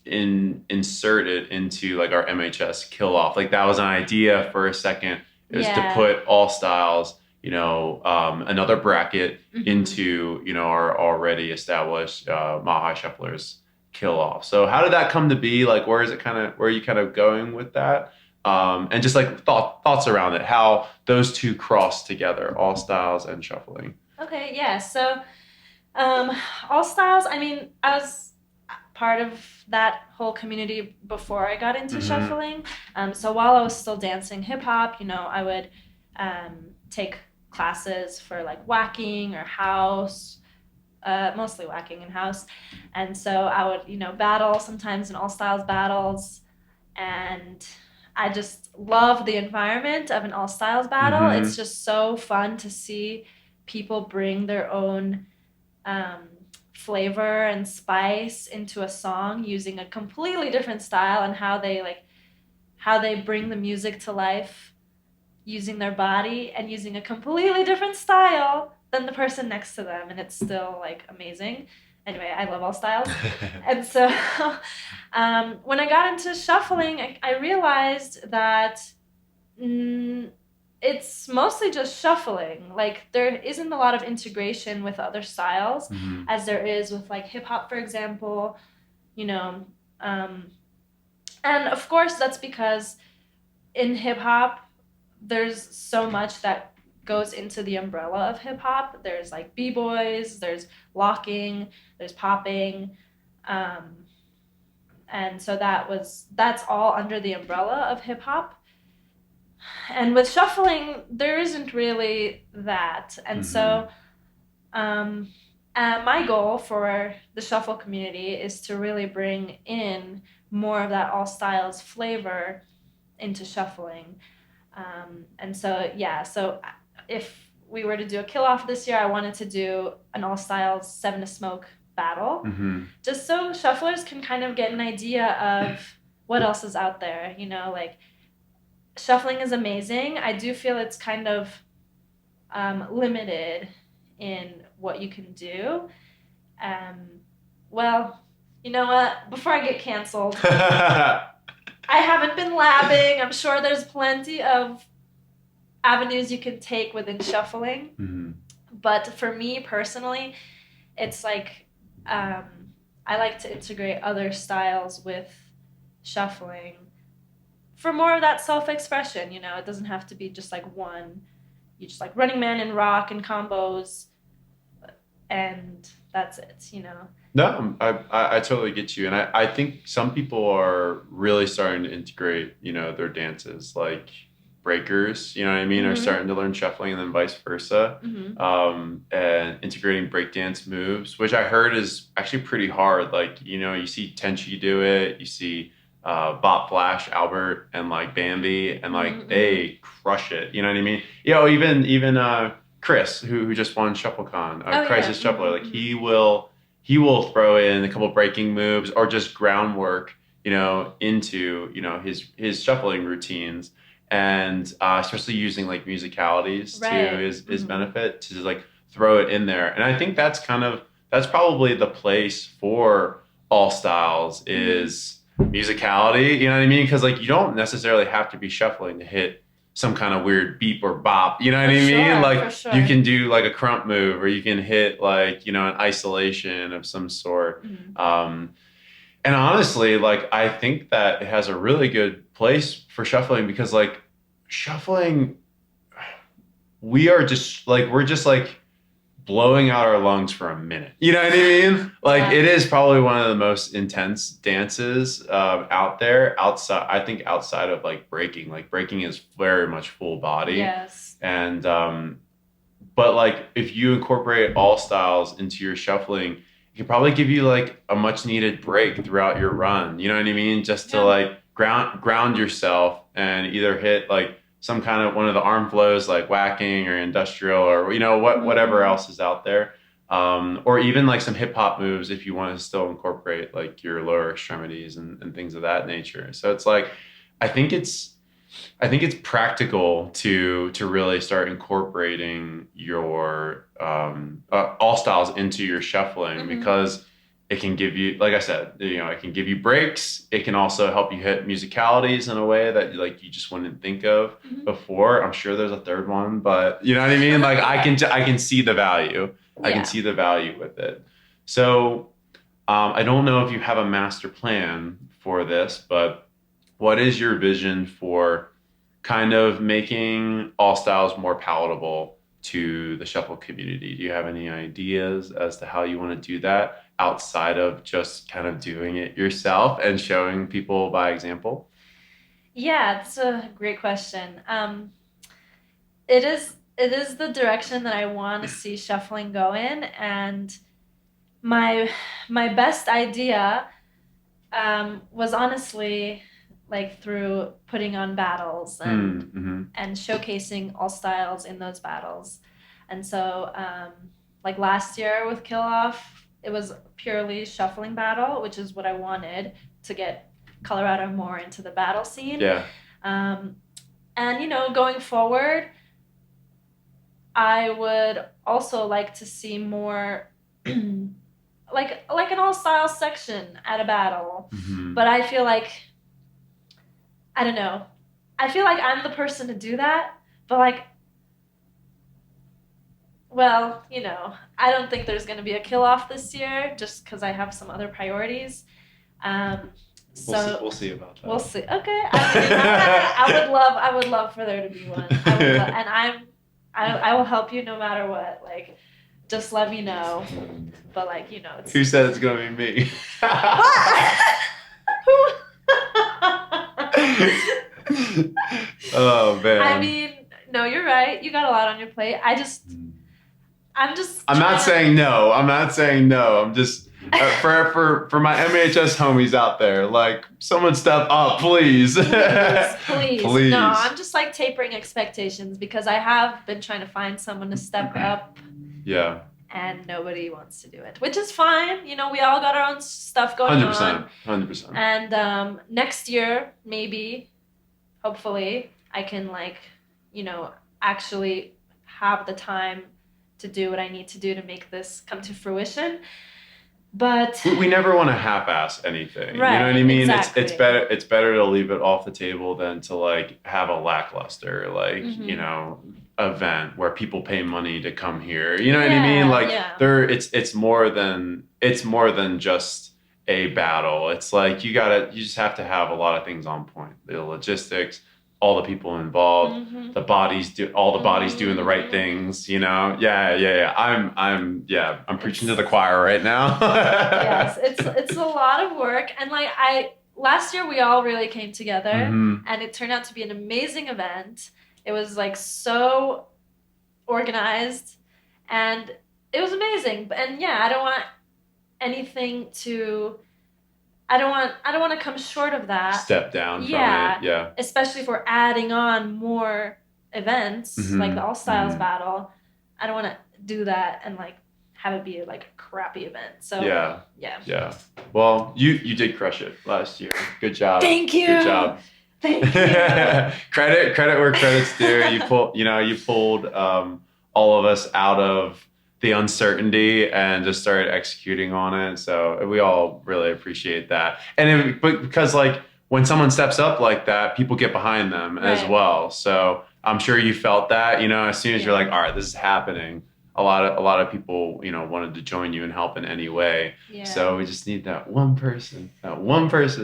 insert it into like our MHS kill off? Like that was an idea for a second. It was to put all styles, you know, another bracket into, you know, our already established Mahi Shufflers kill off. So how did that come to be? Like, where are you kind of going with that? And just like thoughts around it, how those two cross together, all styles and shuffling. Okay, yeah. So all styles, I mean, I was part of that whole community before I got into shuffling. So while I was still dancing hip hop, you know, I would take classes for like whacking or house, mostly whacking and house. And so I would, you know, battle sometimes in all styles battles. And I just love the environment of an all styles battle. It's just so fun to see people bring their own flavor and spice into a song using a completely different style, and how they bring the music to life using their body and using a completely different style than the person next to them, and it's still like amazing. Anyway, I love all styles. And so when I got into shuffling, I realized that it's mostly just shuffling. Like there isn't a lot of integration with other styles Mm-hmm. as there is with like hip hop, for example, you know. Um, and of course, that's because in hip hop, there's so much that goes into the umbrella of hip hop. There's like b-boys, there's locking, there's popping. Um, and so that's all under the umbrella of hip hop. And with shuffling, there isn't really that. And Mm-hmm. so um, my goal for the shuffle community is to really bring in more of that all styles flavor into shuffling. And so, yeah, so if we were to do a kill off this year, I wanted to do an all styles Seven to Smoke battle, Mm-hmm. just so shufflers can kind of get an idea of what else is out there. You know, like shuffling is amazing. I do feel it's kind of limited in what you can do. Um, well, you know what? Before I get canceled, I haven't been labbing. I'm sure there's plenty of avenues you can take within shuffling. Mm-hmm. But for me personally, it's like um, I like to integrate other styles with shuffling for more of that self-expression. You know, it doesn't have to be just like one. You just like Running Man and rock and combos, and that's it. You know. No, I totally get you. And I think some people are really starting to integrate, their dances like breakers, you know what I mean, are Mm-hmm. starting to learn shuffling and then vice versa. Mm-hmm. And integrating breakdance moves, which I heard is actually pretty hard. Like, you see Tenchi do it, you see Bot Flash, Albert, and like Bambi, and like Mm-hmm. they crush it. You know what I mean? Even Chris, who just won ShuffleCon, Oh yeah. Crisis Shuffler, like Mm-hmm. he will throw in a couple breaking moves or just groundwork, into his shuffling routines, and especially using like musicalities to Right. his Mm-hmm. benefit to just like throw it in there. And I think that's probably the place for all styles Mm-hmm. is musicality. You know what I mean? Because like you don't necessarily have to be shuffling to hit some kind of weird beep or bop. You know what For I mean? sure. Like For you sure. can do like a crump move, or you can hit like an isolation of some sort. Mm-hmm. And honestly, like I think that it has a really good place for shuffling because like shuffling, we're just like blowing out our lungs for a minute. You know what I mean? Like Yeah. it is probably one of the most intense dances out there. Outside, I think outside of like breaking. Like breaking is very much full body, Yes. and but like if you incorporate all styles into your shuffling, it can probably give you like a much needed break throughout your run. You know what I mean? Just to Yeah. like ground yourself and either hit like some kind of one of the arm flows like whacking or industrial or whatever Mm-hmm. else is out there. Or even like some hip hop moves if you want to still incorporate like your lower extremities and things of that nature. So it's like I think it's I think it's practical to really start incorporating your all styles into your shuffling Mm-hmm. because it can give you, like I said, it can give you breaks. It can also help you hit musicalities in a way that like you just wouldn't think of Mm-hmm. before. I'm sure there's a third one, but you know what I mean. Like I can see the value. I can Yeah. see the value with it. So I don't know if you have a master plan for this, but what is your vision for kind of making all styles more palatable to the shuffle community? Do you have any ideas as to how you want to do that outside of just kind of doing it yourself and showing people by example? Yeah, that's a great question. It is the direction that I want to see shuffling go in, and my my best idea was honestly like through putting on battles and Mm-hmm. showcasing all styles in those battles. And so like last year with Kill Off, it was purely shuffling battle, which is what I wanted to get Colorado more into the battle scene. Yeah. Um, and going forward, I would also like to see more like an all style section at a battle. Mm-hmm. But I feel like I don't know. I feel like I'm the person to do that, But like, well, I don't think there's going to be a kill off this year just because I have some other priorities. Um, so We'll see about that. we'll see. Okay, I mean, I would love for there to be one. And I will help you no matter what. Like, just let me know. But like, it's Who said it's gonna be me? Oh man. I mean, no, you're right. You got a lot on your plate. I'm just. I'm not saying no. I'm not saying no. I'm just for my MHS homies out there, like someone step up, please. Please. Please. No, I'm just like tapering expectations because I have been trying to find someone to step up. Yeah. And nobody wants to do it, which is fine. We all got our own stuff going 100%, on. 100%. And next year, maybe, hopefully, I can actually have the time to do what I need to do to make this come to fruition. But we never want to half-ass anything. Right, you know what I mean? exactly. It's better to leave it off the table than to like have a lackluster event where people pay money to come here. You know what I mean? Like it's more than just a battle. It's like you just have to have a lot of things on point. The logistics, all the people involved, the bodies doing the right things, Yeah. I'm preaching to the choir right now. Yes, it's a lot of work. And like last year we all really came together and it turned out to be an amazing event. It was like so organized and it was amazing. And yeah, I don't want to come short of that. Step down from it. Yeah. Especially if we're adding on more events like the All Styles battle. I don't want to do that and like have it be like a crappy event. So yeah. Well, you did crush it last year. Good job. Thank you. Good job. Thank you. Credit where credit's due. You pulled all of us out of the uncertainty and just started executing on it. So we all really appreciate that. But because like when someone steps up like that, people get behind them as well. So I'm sure you felt that, as soon as you're like, all right, this is happening. A lot of people, wanted to join you and help in any way. Yeah. So we just need that one person for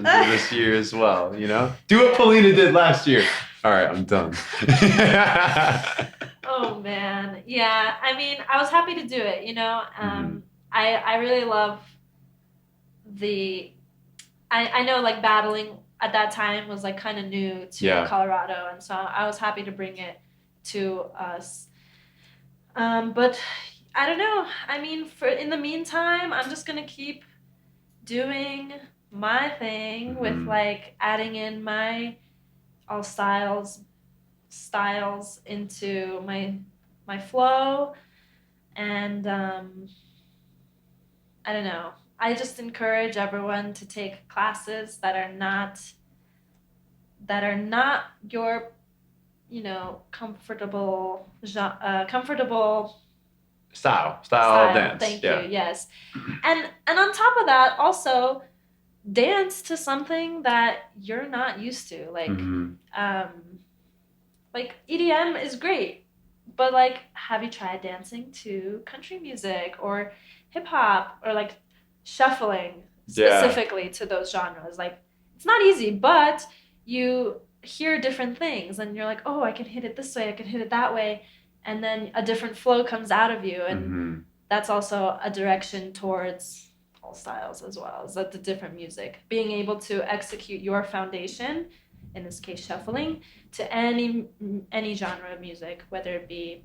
this year as well, Do what Polina did last year. All right, I'm done. Oh man. Yeah. I mean, I was happy to do it, I really love I know like battling at that time was like kind of new to Colorado. And so I was happy to bring it to us. But I don't know. I mean, in the meantime, I'm just going to keep doing my thing with like adding in my all styles into my flow. And I don't know. I just encourage everyone to take classes that are not your comfortable style of dance. Thank you. Yes. And on top of that, also dance to something that you're not used to. Like like EDM is great, but like have you tried dancing to country music or hip hop or like shuffling specifically to those genres? Like it's not easy, but you hear different things and you're like, oh, I can hit it this way, I can hit it that way, and then a different flow comes out of you, and that's also a direction towards all styles as well, is that the different music, being able to execute your foundation, in this case shuffling, to any genre of music, whether it be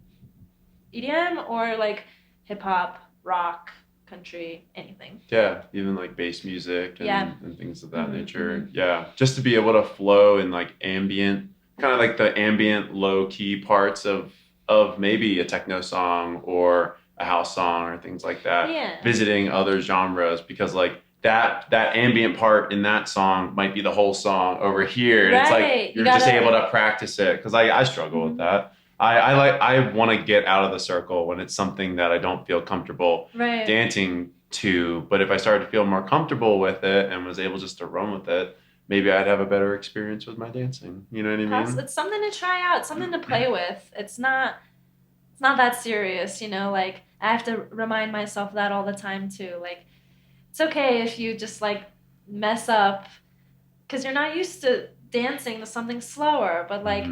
EDM or like hip hop, rock, country, anything. Yeah, even like bass music and things of that nature. Yeah, just to be able to flow in like ambient, kind of like the ambient low key parts of maybe a techno song or a house song or things like that. Yeah. Visiting other genres, because like that ambient part in that song might be the whole song over here. And it's like you're just able to practice it, because I struggle with that. I want to get out of the circle when it's something that I don't feel comfortable dancing to. But if I started to feel more comfortable with it and was able just to run with it, maybe I'd have a better experience with my dancing. You know what I mean? It's something to try out, something to play with. It's not that serious, you know, like I have to remind myself that all the time too. Like it's okay if you just like mess up because you're not used to dancing to something slower, but like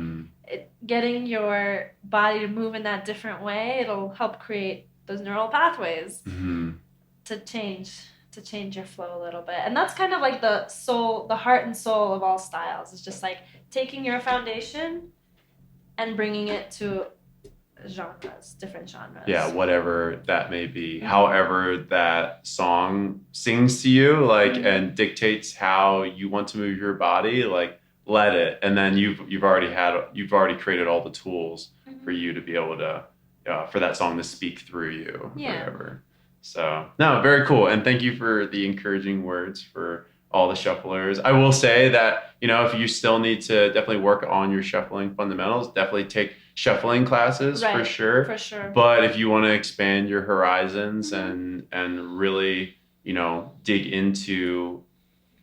getting your body to move in that different way, it'll help create those neural pathways to change your flow a little bit. And that's kind of like the heart and soul of all styles. It's just like taking your foundation and bringing it to genres, different genres. Yeah, whatever that may be. However that song sings to you, like, and dictates how you want to move your body, like, let it. And then you've already created all the tools for you to be able to, for that song to speak through you, whatever. So, no, very cool. And thank you for the encouraging words for all the shufflers. I will say that, if you still need to definitely work on your shuffling fundamentals, definitely take shuffling classes for sure. For sure. But if you want to expand your horizons and really, dig into,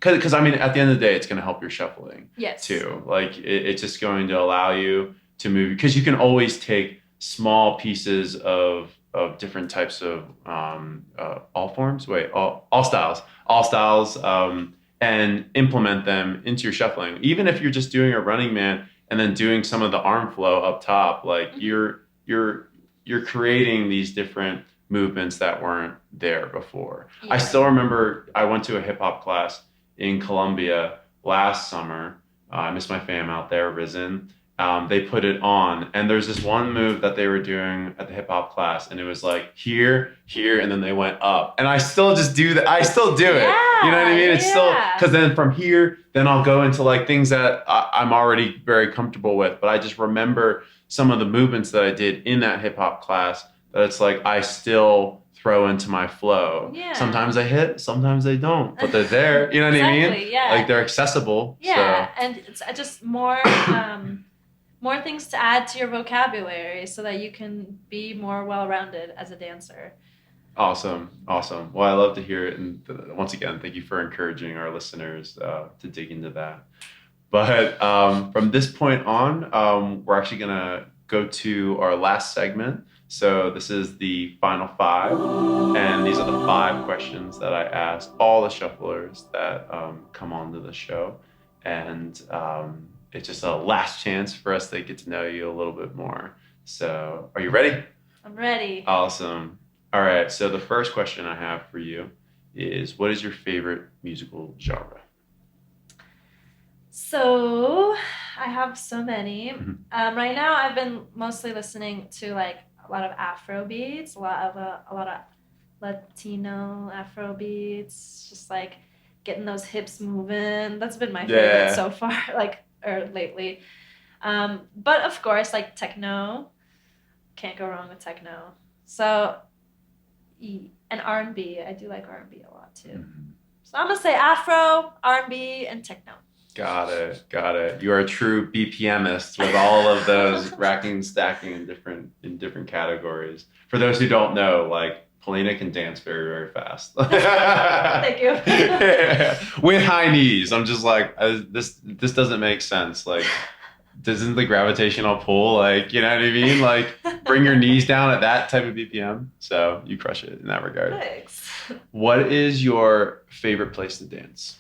because I mean, at the end of the day, it's going to help your shuffling too. Like it's just going to allow you to move, because you can always take small pieces of different types of all styles, and implement them into your shuffling. Even if you're just doing a running man and then doing some of the arm flow up top, like you're creating these different movements that weren't there before. I still remember I went to a hip hop class in Colombia last summer. I miss my fam out there, Risen. They put it on, and there's this one move that they were doing at the hip hop class, and it was like here, and then they went up, and I still just do that. I still do it. You know what I mean? It's still, because then from here, then I'll go into like things that I'm already very comfortable with, but I just remember some of the movements that I did in that hip hop class that it's like I still throw into my flow. Sometimes they hit, sometimes they don't, but they're there. You know what I mean? Like they're accessible. Yeah, so. And it's just more more things to add to your vocabulary so that you can be more well-rounded as a dancer. Awesome. Well, I love to hear it. And once again, thank you for encouraging our listeners to dig into that. But from this point on, we're actually going to go to our last segment. So this is the final 5. And these are the 5 questions that I ask all the shufflers that come onto the show. And it's just a last chance for us to get to know you a little bit more. So are you ready? I'm ready. Awesome. All right. So the first question I have for you is, what is your favorite musical genre? So I have so many. Right now I've been mostly listening to like a lot of Afro beats, a lot of Latino Afro beats, just like getting those hips moving. That's been my favorite so far, lately. But of course, like techno, can't go wrong with techno. So, and R&B, I do like R&B a lot too. So I'm gonna say Afro, R&B, and techno. Got it. You are a true BPMist with all of those racking and stacking in different categories. For those who don't know, like, Polina can dance very, very fast. Thank you. With high knees. I'm just like, this doesn't make sense. Like, doesn't the gravitational pull, like, you know what I mean? Like, bring your knees down at that type of BPM. So you crush it in that regard. Thanks. What is your favorite place to dance?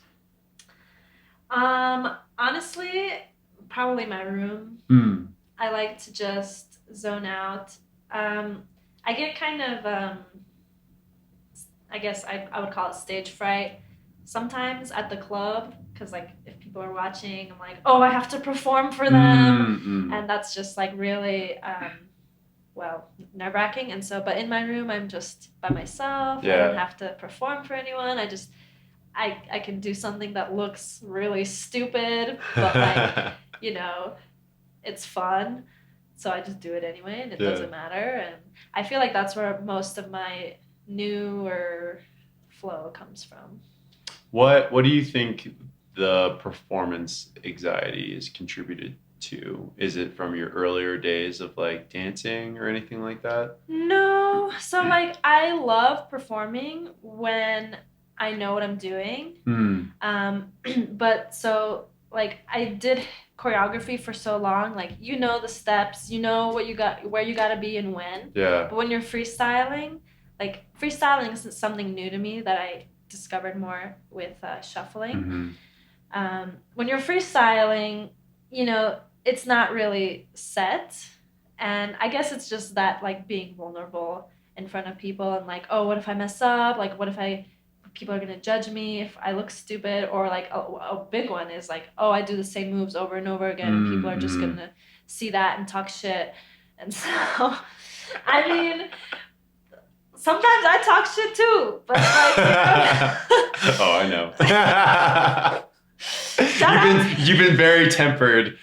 Honestly, probably my room. I like to just zone out. I get kind of, I guess I would call it stage fright sometimes at the club, because like if people are watching, I'm like, oh, I have to perform for them, and that's just like really nerve-wracking. And so, but in my room, I'm just by myself. I don't have to perform for anyone. I can do something that looks really stupid, but like it's fun, so I just do it anyway, and it doesn't matter. And I feel like that's where most of my newer flow comes from. What do you think the performance anxiety is contributed to? Is it from your earlier days of like dancing or anything like that? No. So like I love performing when I know what I'm doing. Mm. But so like I did choreography for so long, like you know the steps, you know what you got, where you got to be and when. Yeah. But when you're freestyling, like freestyling isn't something new to me that I discovered more with shuffling. Mm-hmm. When you're freestyling, you know, it's not really set. And I guess it's just that like being vulnerable in front of people and like, oh, what if I mess up? Like, what if people are gonna judge me if I look stupid? Or like a big one is like, oh, I do the same moves over and over again, and people are just Mm-hmm. gonna see that and talk shit. And so, I mean, sometimes I talk shit too, but like, oh, I know. You've been very tempered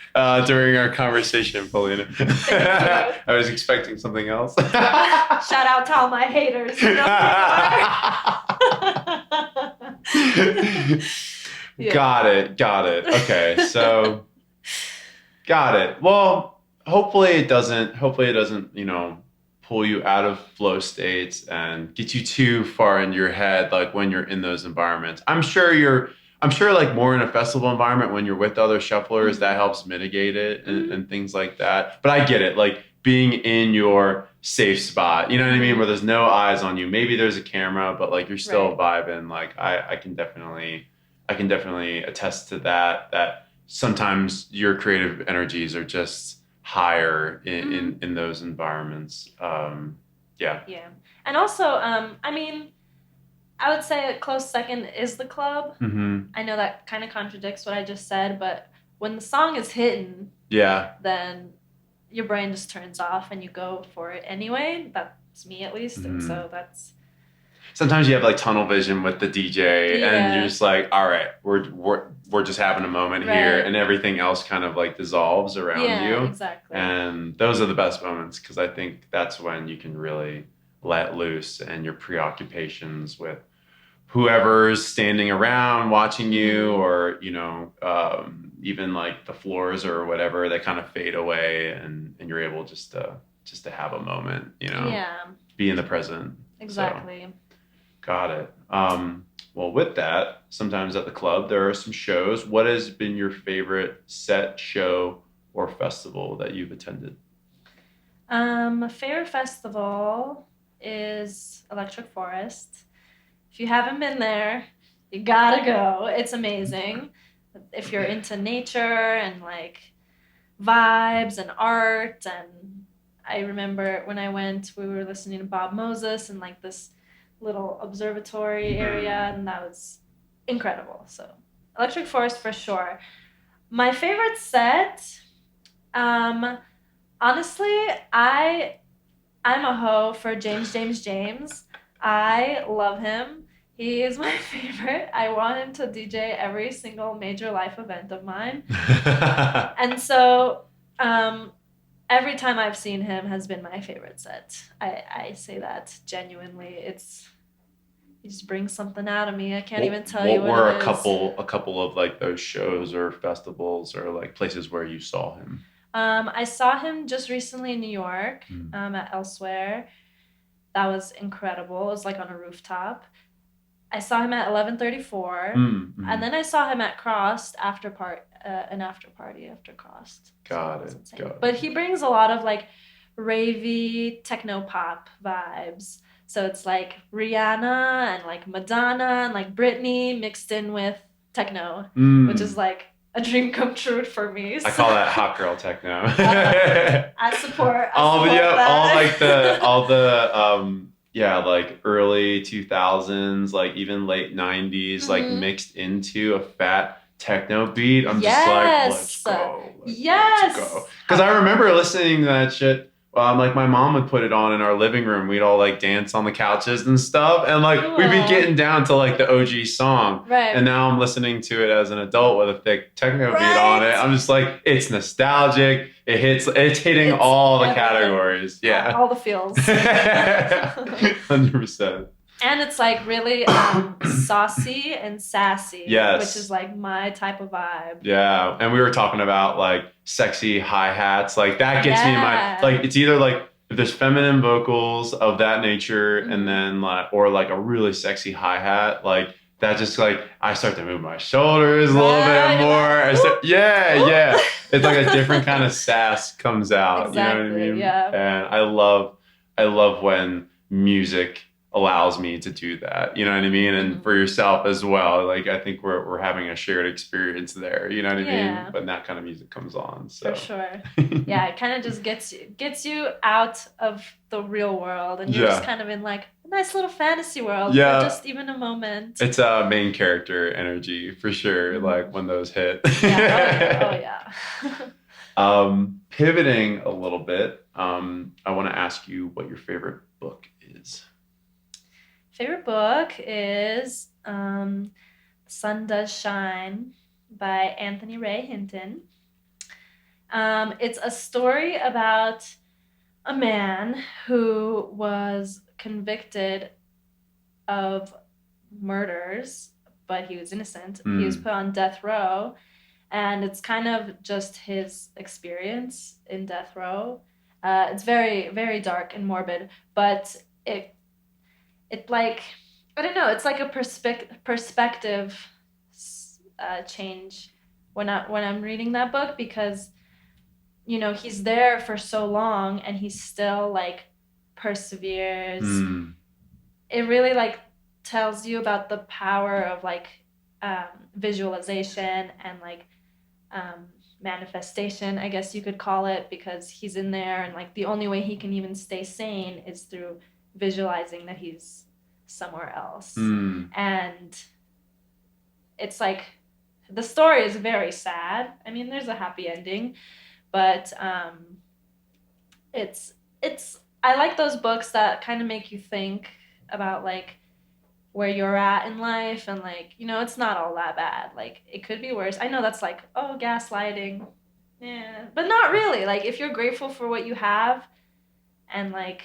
during our conversation, Polina. I was expecting something else. Shout out to all my haters. You know yeah. Got it. Okay, so got it. Well, hopefully it doesn't, pull you out of flow states and get you too far in your head, like when you're in those environments. I'm sure like more in a festival environment when you're with other shufflers, that helps mitigate it and things like that. But I get it, like being in your safe spot, you know what I mean? Where there's no eyes on you. Maybe there's a camera, but like you're still vibing. Like I can definitely attest to that sometimes your creative energies are just higher in those environments. Yeah. And also I mean, I would say a close second is the club. Mm-hmm. I know that kind of contradicts what I just said, but when the song is hitting, then your brain just turns off and you go for it anyway. That's me at least. And so that's sometimes you have like tunnel vision with the DJ and you're just like, all right, we're just having a moment here, and everything else kind of like dissolves around you. Exactly. And those are the best moments, because I think that's when you can really let loose, and your preoccupations with whoever's standing around watching you, or even like the floors or whatever, they kind of fade away, and you're able just to have a moment, be in the present. Exactly. So, got it. Well, with that, sometimes at the club there are some shows. What has been your favorite set, show, or festival that you've attended? Favorite festival is Electric Forest. If you haven't been there, you gotta go. It's amazing. If you're into nature and like vibes and art, and I remember when I went, we were listening to Bob Moses in like this little observatory area, and that was incredible. So Electric Forest for sure. My favorite set, honestly, I'm a hoe for James. I love him. He is my favorite. I want him to DJ every single major life event of mine. And so every time I've seen him has been my favorite set. I say that genuinely. He just brings something out of me. I can't even tell you what were it is. a couple of like those shows or festivals or like places where you saw him? I saw him just recently in New York, at Elsewhere. That was incredible. It was like on a rooftop. I saw him at 1134, and then I saw him at Crossed an after party after Crossed. Got it. But he brings a lot of like ravey techno pop vibes. So it's like Rihanna and like Madonna and like Britney mixed in with techno, which is like a dream come true for me. So. I call that hot girl techno. I support all that. like early 2000s, like even late 90s, like mixed into a fat techno beat. I'm just like, let's go. Let's go. Because I remember listening to that shit. Like my mom would put it on in our living room. We'd all like dance on the couches and stuff. And like we'd be getting down to like the OG song. Right. And now I'm listening to it as an adult with a thick techno beat on it. I'm just like, it's nostalgic. It's hitting all the categories. Yeah. All the feels. 100%. And it's like really saucy and sassy, which is like my type of vibe. Yeah, and we were talking about like sexy hi-hats. Like that gets me in my, like it's either like if there's feminine vocals of that nature and then like, or like a really sexy hi-hat, like that just like I start to move my shoulders a little Right, bit more. like, I start, yeah, whoop, yeah. whoop. It's like a different kind of sass comes out. You know what I Exactly, mean? yeah. And I love when music allows me to do that. You know what I mean? And Mhm. for yourself as well. Like I think we're having a shared experience there. You know what I mean? Yeah, When that kind of music comes on. for So sure. Yeah, it kind of just gets you out of the real world, and you're just yeah, kind of in like a nice little fantasy world for yeah. just even a moment. It's a main character energy for sure. Hmm. Like when those hit. Yeah, oh yeah, oh yeah. Pivoting a little bit, I want to ask you what your favorite book is. Favorite book is Sun Does Shine by Anthony Ray Hinton. It's a story about a man who was convicted of murders, but he was innocent. He was Mm, put on death row, and it's kind of just his experience in death row. It's very, very dark and morbid, but it like I don't know. It's like a perspective change when I'm reading that book because he's there for so long and he still like perseveres. mm, It really like tells you about the power of like visualization and like um, manifestation, I guess you could call it, because he's in there and like the only way he can even stay sane is through visualizing that he's somewhere else. mm. And it's like the story is very sad. I mean, there's a happy ending, but it's I like those books that kind of make you think about like where you're at in life and like it's not all that bad, like it could be worse. I know that's like, oh, gaslighting, yeah, but not really. Like if you're grateful for what you have and like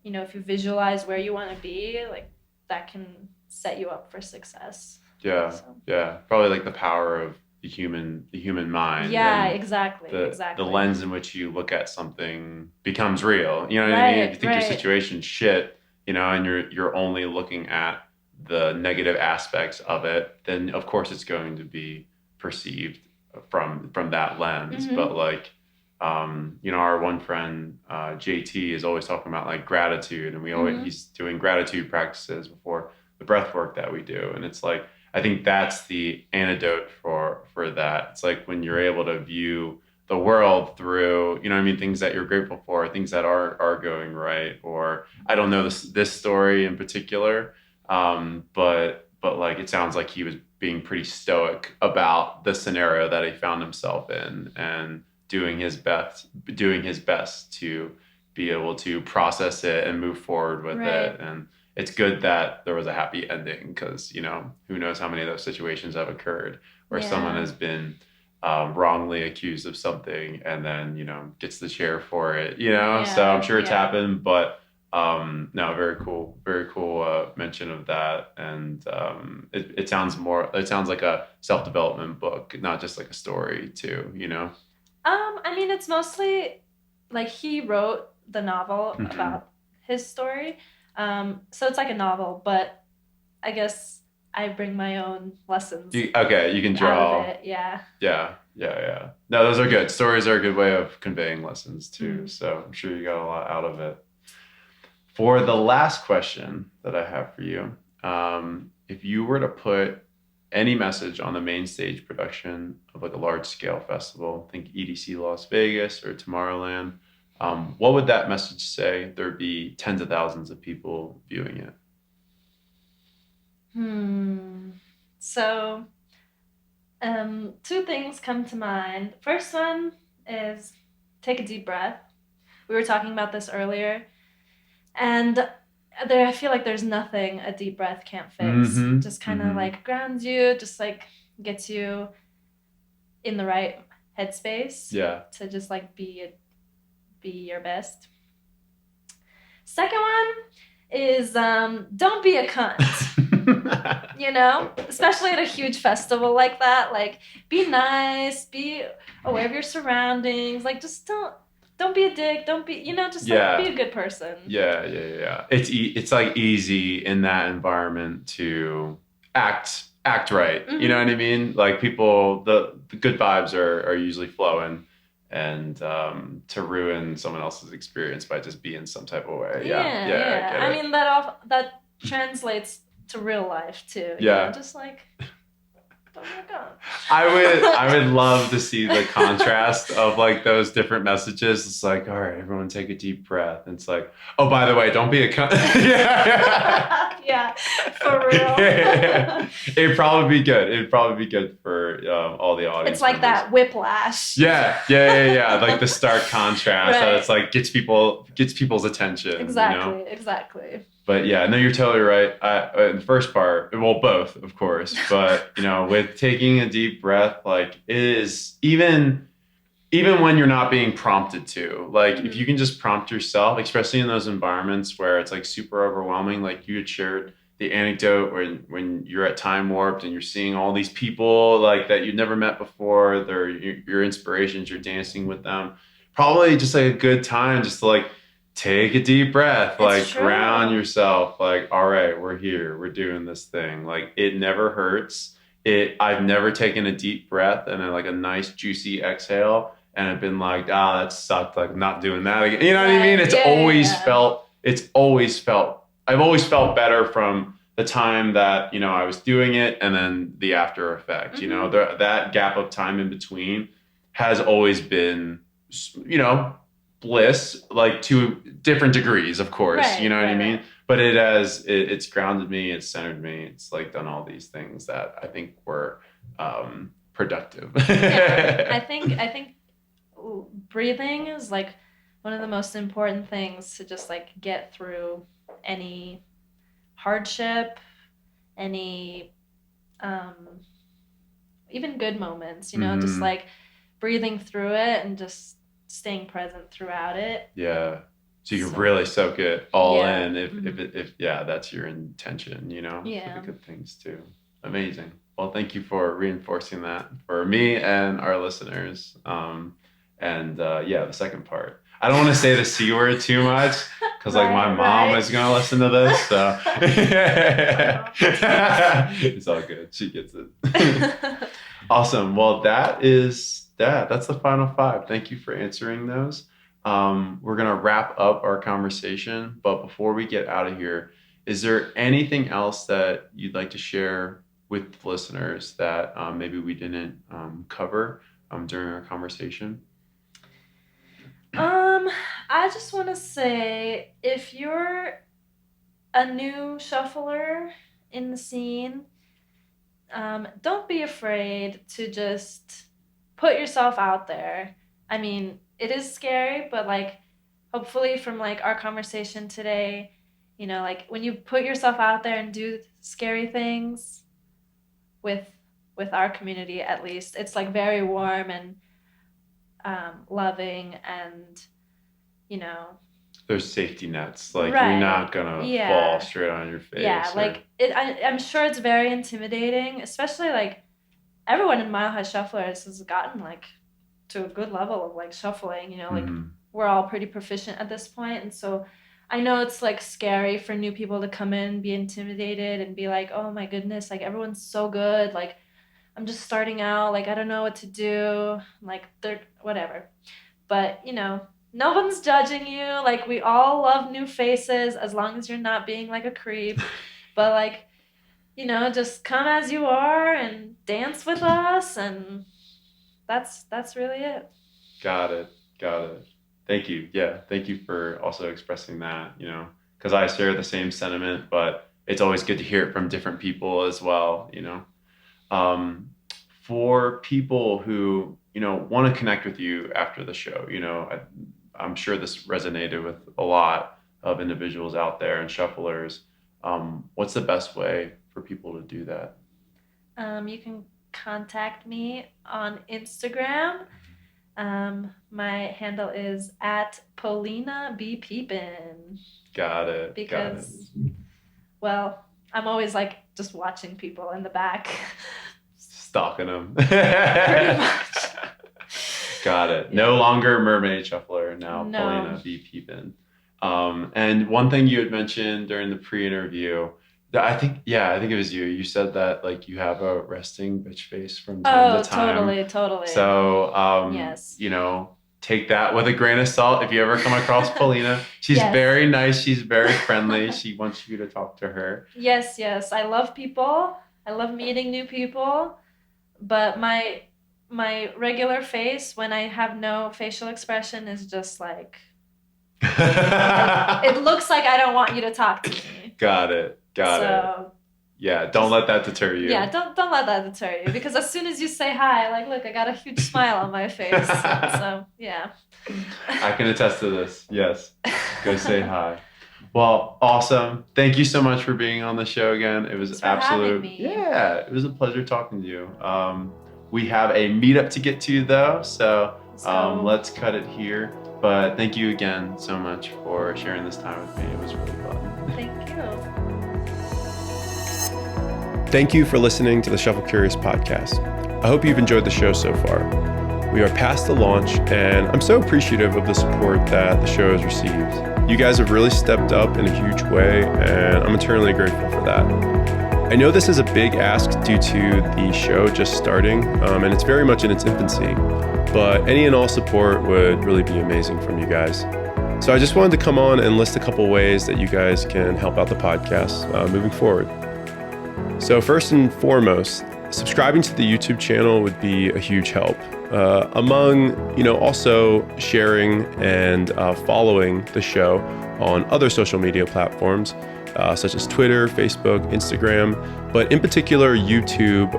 if you visualize where you want to be, like that can set you up for success. Yeah, So yeah. Probably like the power of the human mind yeah, and exactly, the exactly. lens in which you look at something becomes real. You know what I mean? If you Right, think your right. situation's shit, and you're only looking at the negative aspects of it, then of course it's going to be perceived from that lens. Mm-hmm. But like, our one friend JT is always talking about like gratitude, and Mm-hmm. he's doing gratitude practices before the breath work that we do, and it's like I think that's the antidote for that. It's like when you're able to view the world through, what I mean, things that you're grateful for, things that are going right, or I don't know this story in particular, but like it sounds like he was being pretty stoic about the scenario that he found himself in and doing his best to be able to process it and move forward with it. Right. And it's good that there was a happy ending because who knows how many of those situations have occurred where someone Yeah. has been wrongly accused of something and then gets the chair for it. So I'm Yeah, sure it's yeah. happened, but no, very cool mention of that. And it sounds like a self-development book, not just like a story too. I mean, it's mostly like he wrote the novel Hmm. about his story. So it's like a novel, but I guess I bring my own lessons Okay, you can out of draw. it. Yeah. Yeah, yeah, yeah. No, those are good. Stories are a good way of conveying lessons too. Mm. So I'm sure you got a lot out of it. For the last question that I have for you, if you were to put any message on the main stage production of like a large scale festival, think EDC Las Vegas or Tomorrowland, what would that message say? There'd be tens of thousands of people viewing it. Hmm. So, two things come to mind. First one is take a deep breath. We were talking about this earlier, and I feel like there's nothing a deep breath can't fix. Mm-hmm. Just kind of Mm-hmm. like grounds you, just like gets you in the right headspace Yeah. to just like be your best. Second one is don't be a cunt. Especially at a huge festival like that. Like, be nice, be aware of your surroundings. Like, just don't be a dick. Don't be, just like be Yeah. a good person. Yeah, yeah, yeah. It's like easy in that environment to act right. You know what I mean? Like people, the good vibes are usually flowing, and to ruin someone else's experience by just being some type of way. Yeah, I get I it. mean that translates to real life too. You Yeah. know, just like, oh my god. I would love to see the contrast of like those different messages. It's like, all right, everyone take a deep breath. And it's like, oh, by the way, don't be a yeah. Yeah, for real. It'd probably be good. It'd probably be good for all the audience. It's like members. that whiplash. Yeah. Like the stark contrast that Right. it's like gets people's attention. Exactly, You know? exactly. But yeah, no, you're totally right. The first part, well, both, of course. But you know, with taking a deep breath, like it is even when you're not being prompted to, like if you can just prompt yourself, especially in those environments where it's like super overwhelming, like you had shared the anecdote when you're at Time Warped and you're seeing all these people like that you've never met before, they're your inspirations, you're dancing with them. Probably just like a good time just to like take a deep breath, like ground yourself, like, all right, we're here, we're doing this thing. Like it never hurts. I've never taken a deep breath and then like a nice juicy exhale and I've been like, that sucked, like not doing that again. You know what I mean? It's always felt I've always felt better from the time that, you know, I was doing it and then the after effect. You know, that gap of time in between has always been, you know, bliss, like to different degrees, of course. You know what I mean? But it's grounded me, it's centered me, it's like done all these things that I think were productive. I think breathing is like one of the most important things to just like get through any hardship, any even good moments, you know, just like breathing through it and just staying present throughout it. Yeah. So you can really soak it all in if that's your intention, you know, for the good things too. Amazing. Well, thank you for reinforcing that for me and our listeners. The second part. I don't want to say the C word too much because like my mom is going to listen to this. So it's all good. She gets it. Awesome. Well, that's the final 5. Thank you for answering those. We're going to wrap up our conversation. But before we get out of here, is there anything else that you'd like to share with listeners that maybe we didn't cover during our conversation? I just want to say, if you're a new shuffler in the scene, don't be afraid to just put yourself out there. I mean, it is scary, but like, hopefully from like our conversation today, you know, like when you put yourself out there and do scary things with our community, at least, it's like very warm and loving, and you know, there's safety nets, like you're not gonna fall straight on your face. Like I'm sure it's very intimidating, especially like everyone in Mile High Shufflers has gotten like to a good level of like shuffling, you know, like we're all pretty proficient at this point, and so I know it's like scary for new people to come in, be intimidated and be like, oh my goodness, like everyone's so good, like I'm just starting out, like I don't know what to do, like they're whatever. But you know, no one's judging you. Like we all love new faces as long as you're not being like a creep. But like, you know, just come as you are and dance with us, and that's really it. Got it. Thank you. Yeah, thank you for also expressing that, you know, because I share the same sentiment, but it's always good to hear it from different people as well, you know. For people who, you know, want to connect with you after the show, you know, I'm sure this resonated with a lot of individuals out there and shufflers. What's the best way for people to do that? You can contact me on Instagram. My handle is at Polina B Peepin. Got it. Because, well, I'm always like just watching people in the back. Stalking them. Pretty much. Got it. Yeah. No longer mermaid shuffler, now Polina B Peepin. And one thing you had mentioned during the pre-interview I think it was you. You said that like you have a resting bitch face from time to time. Totally. So Yes. take that with a grain of salt. If you ever come across Polina, she's Yes. very nice. She's very friendly. She wants you to talk to her. Yes. I love people. I love meeting new people. But my regular face, when I have no facial expression, is just like it looks like I don't want you to talk to me. Got it. Yeah, don't let that deter you. Yeah, don't let that deter you, because as soon as you say hi, like, look, I got a huge smile on my face. So yeah. I can attest to this. Yes, go say hi. Well, awesome. Thank you so much for being on the show again. It was yeah, it was a pleasure talking to you. We have a meetup to get to though, so let's cut it here. But thank you again so much for sharing this time with me. It was really fun. Thank you. Thank you for listening to the Shuffle Curious podcast. I hope you've enjoyed the show so far. We are past the launch, and I'm so appreciative of the support that the show has received. You guys have really stepped up in a huge way, and I'm eternally grateful for that. I know this is a big ask due to the show just starting, and it's very much in its infancy, but any and all support would really be amazing from you guys. So I just wanted to come on and list a couple ways that you guys can help out the podcast moving forward. So first and foremost, subscribing to the YouTube channel would be a huge help. Among, also sharing and following the show on other social media platforms, such as Twitter, Facebook, Instagram, but in particular, YouTube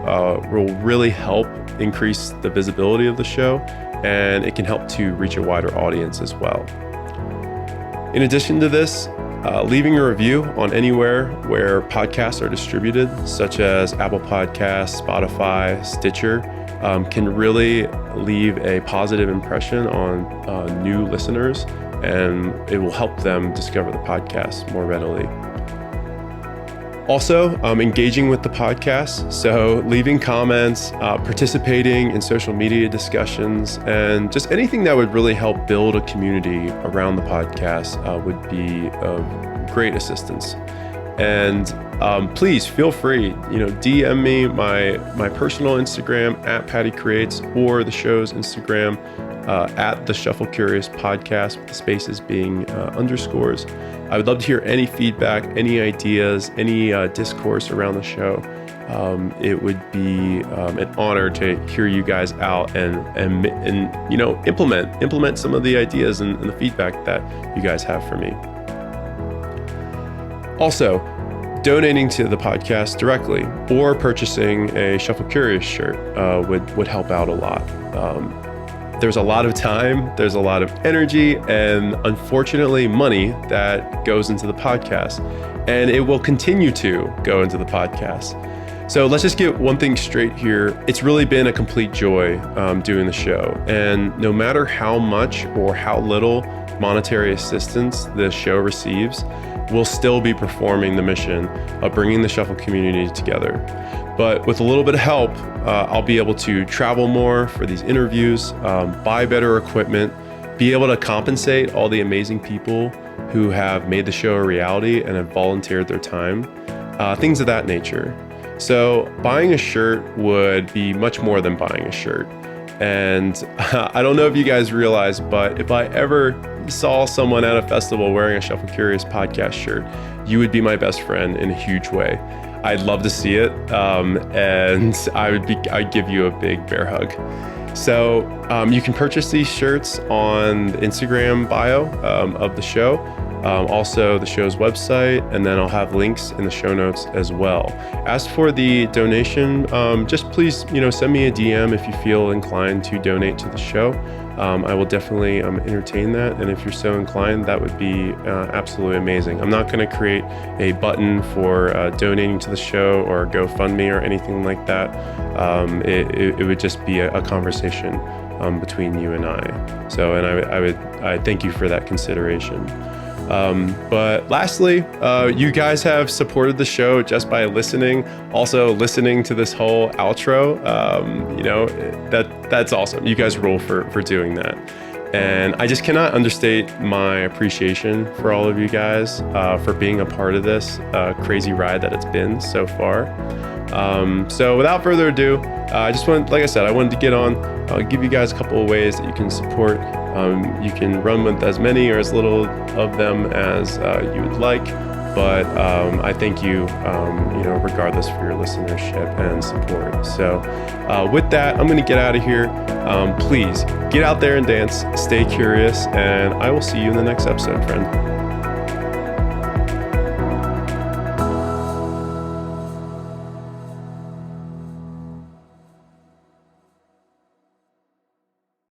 will really help increase the visibility of the show, and it can help to reach a wider audience as well. In addition to this, leaving a review on anywhere where podcasts are distributed, such as Apple Podcasts, Spotify, Stitcher, can really leave a positive impression on new listeners, and it will help them discover the podcast more readily. Also, engaging with the podcast, so leaving comments, participating in social media discussions, and just anything that would really help build a community around the podcast would be of great assistance. And please feel free, DM me my personal Instagram at Patty Creates, or the show's Instagram at the Shuffle Curious Podcast, with the spaces being underscores. I would love to hear any feedback, any ideas, any discourse around the show. It would be an honor to hear you guys out and implement some of the ideas and the feedback that you guys have for me. Also, donating to the podcast directly or purchasing a Shuffle Curious shirt would help out a lot. There's a lot of time, there's a lot of energy, and unfortunately money that goes into the podcast, and it will continue to go into the podcast. So let's just get one thing straight here. It's really been a complete joy doing the show, and no matter how much or how little monetary assistance the show receives, we'll still be performing the mission of bringing the Shuffle community together. But with a little bit of help, I'll be able to travel more for these interviews, buy better equipment, be able to compensate all the amazing people who have made the show a reality and have volunteered their time, things of that nature. So buying a shirt would be much more than buying a shirt. And I don't know if you guys realize, but if I ever saw someone at a festival wearing a Shuffle Curious podcast shirt, you would be my best friend in a huge way. I'd love to see it, and I'd give you a big bear hug. So you can purchase these shirts on the Instagram bio of the show, also the show's website, and then I'll have links in the show notes as well. As for the donation, just please send me a DM if you feel inclined to donate to the show. I will definitely entertain that, and if you're so inclined, that would be absolutely amazing. I'm not going to create a button for donating to the show or GoFundMe or anything like that. It would just be a conversation between you and I. So, and I thank you for that consideration. But lastly, you guys have supported the show just by listening. Also listening to this whole outro, that's awesome. You guys rule for doing that. And I just cannot understate my appreciation for all of you guys for being a part of this crazy ride that it's been so far. So without further ado, I just want, like I said, I wanted to get on. I'll give you guys a couple of ways that you can support. You can run with as many or as little of them as you would like. But I thank you, regardless for your listenership and support. So with that, I'm going to get out of here. Please get out there and dance, stay curious, and I will see you in the next episode, friend.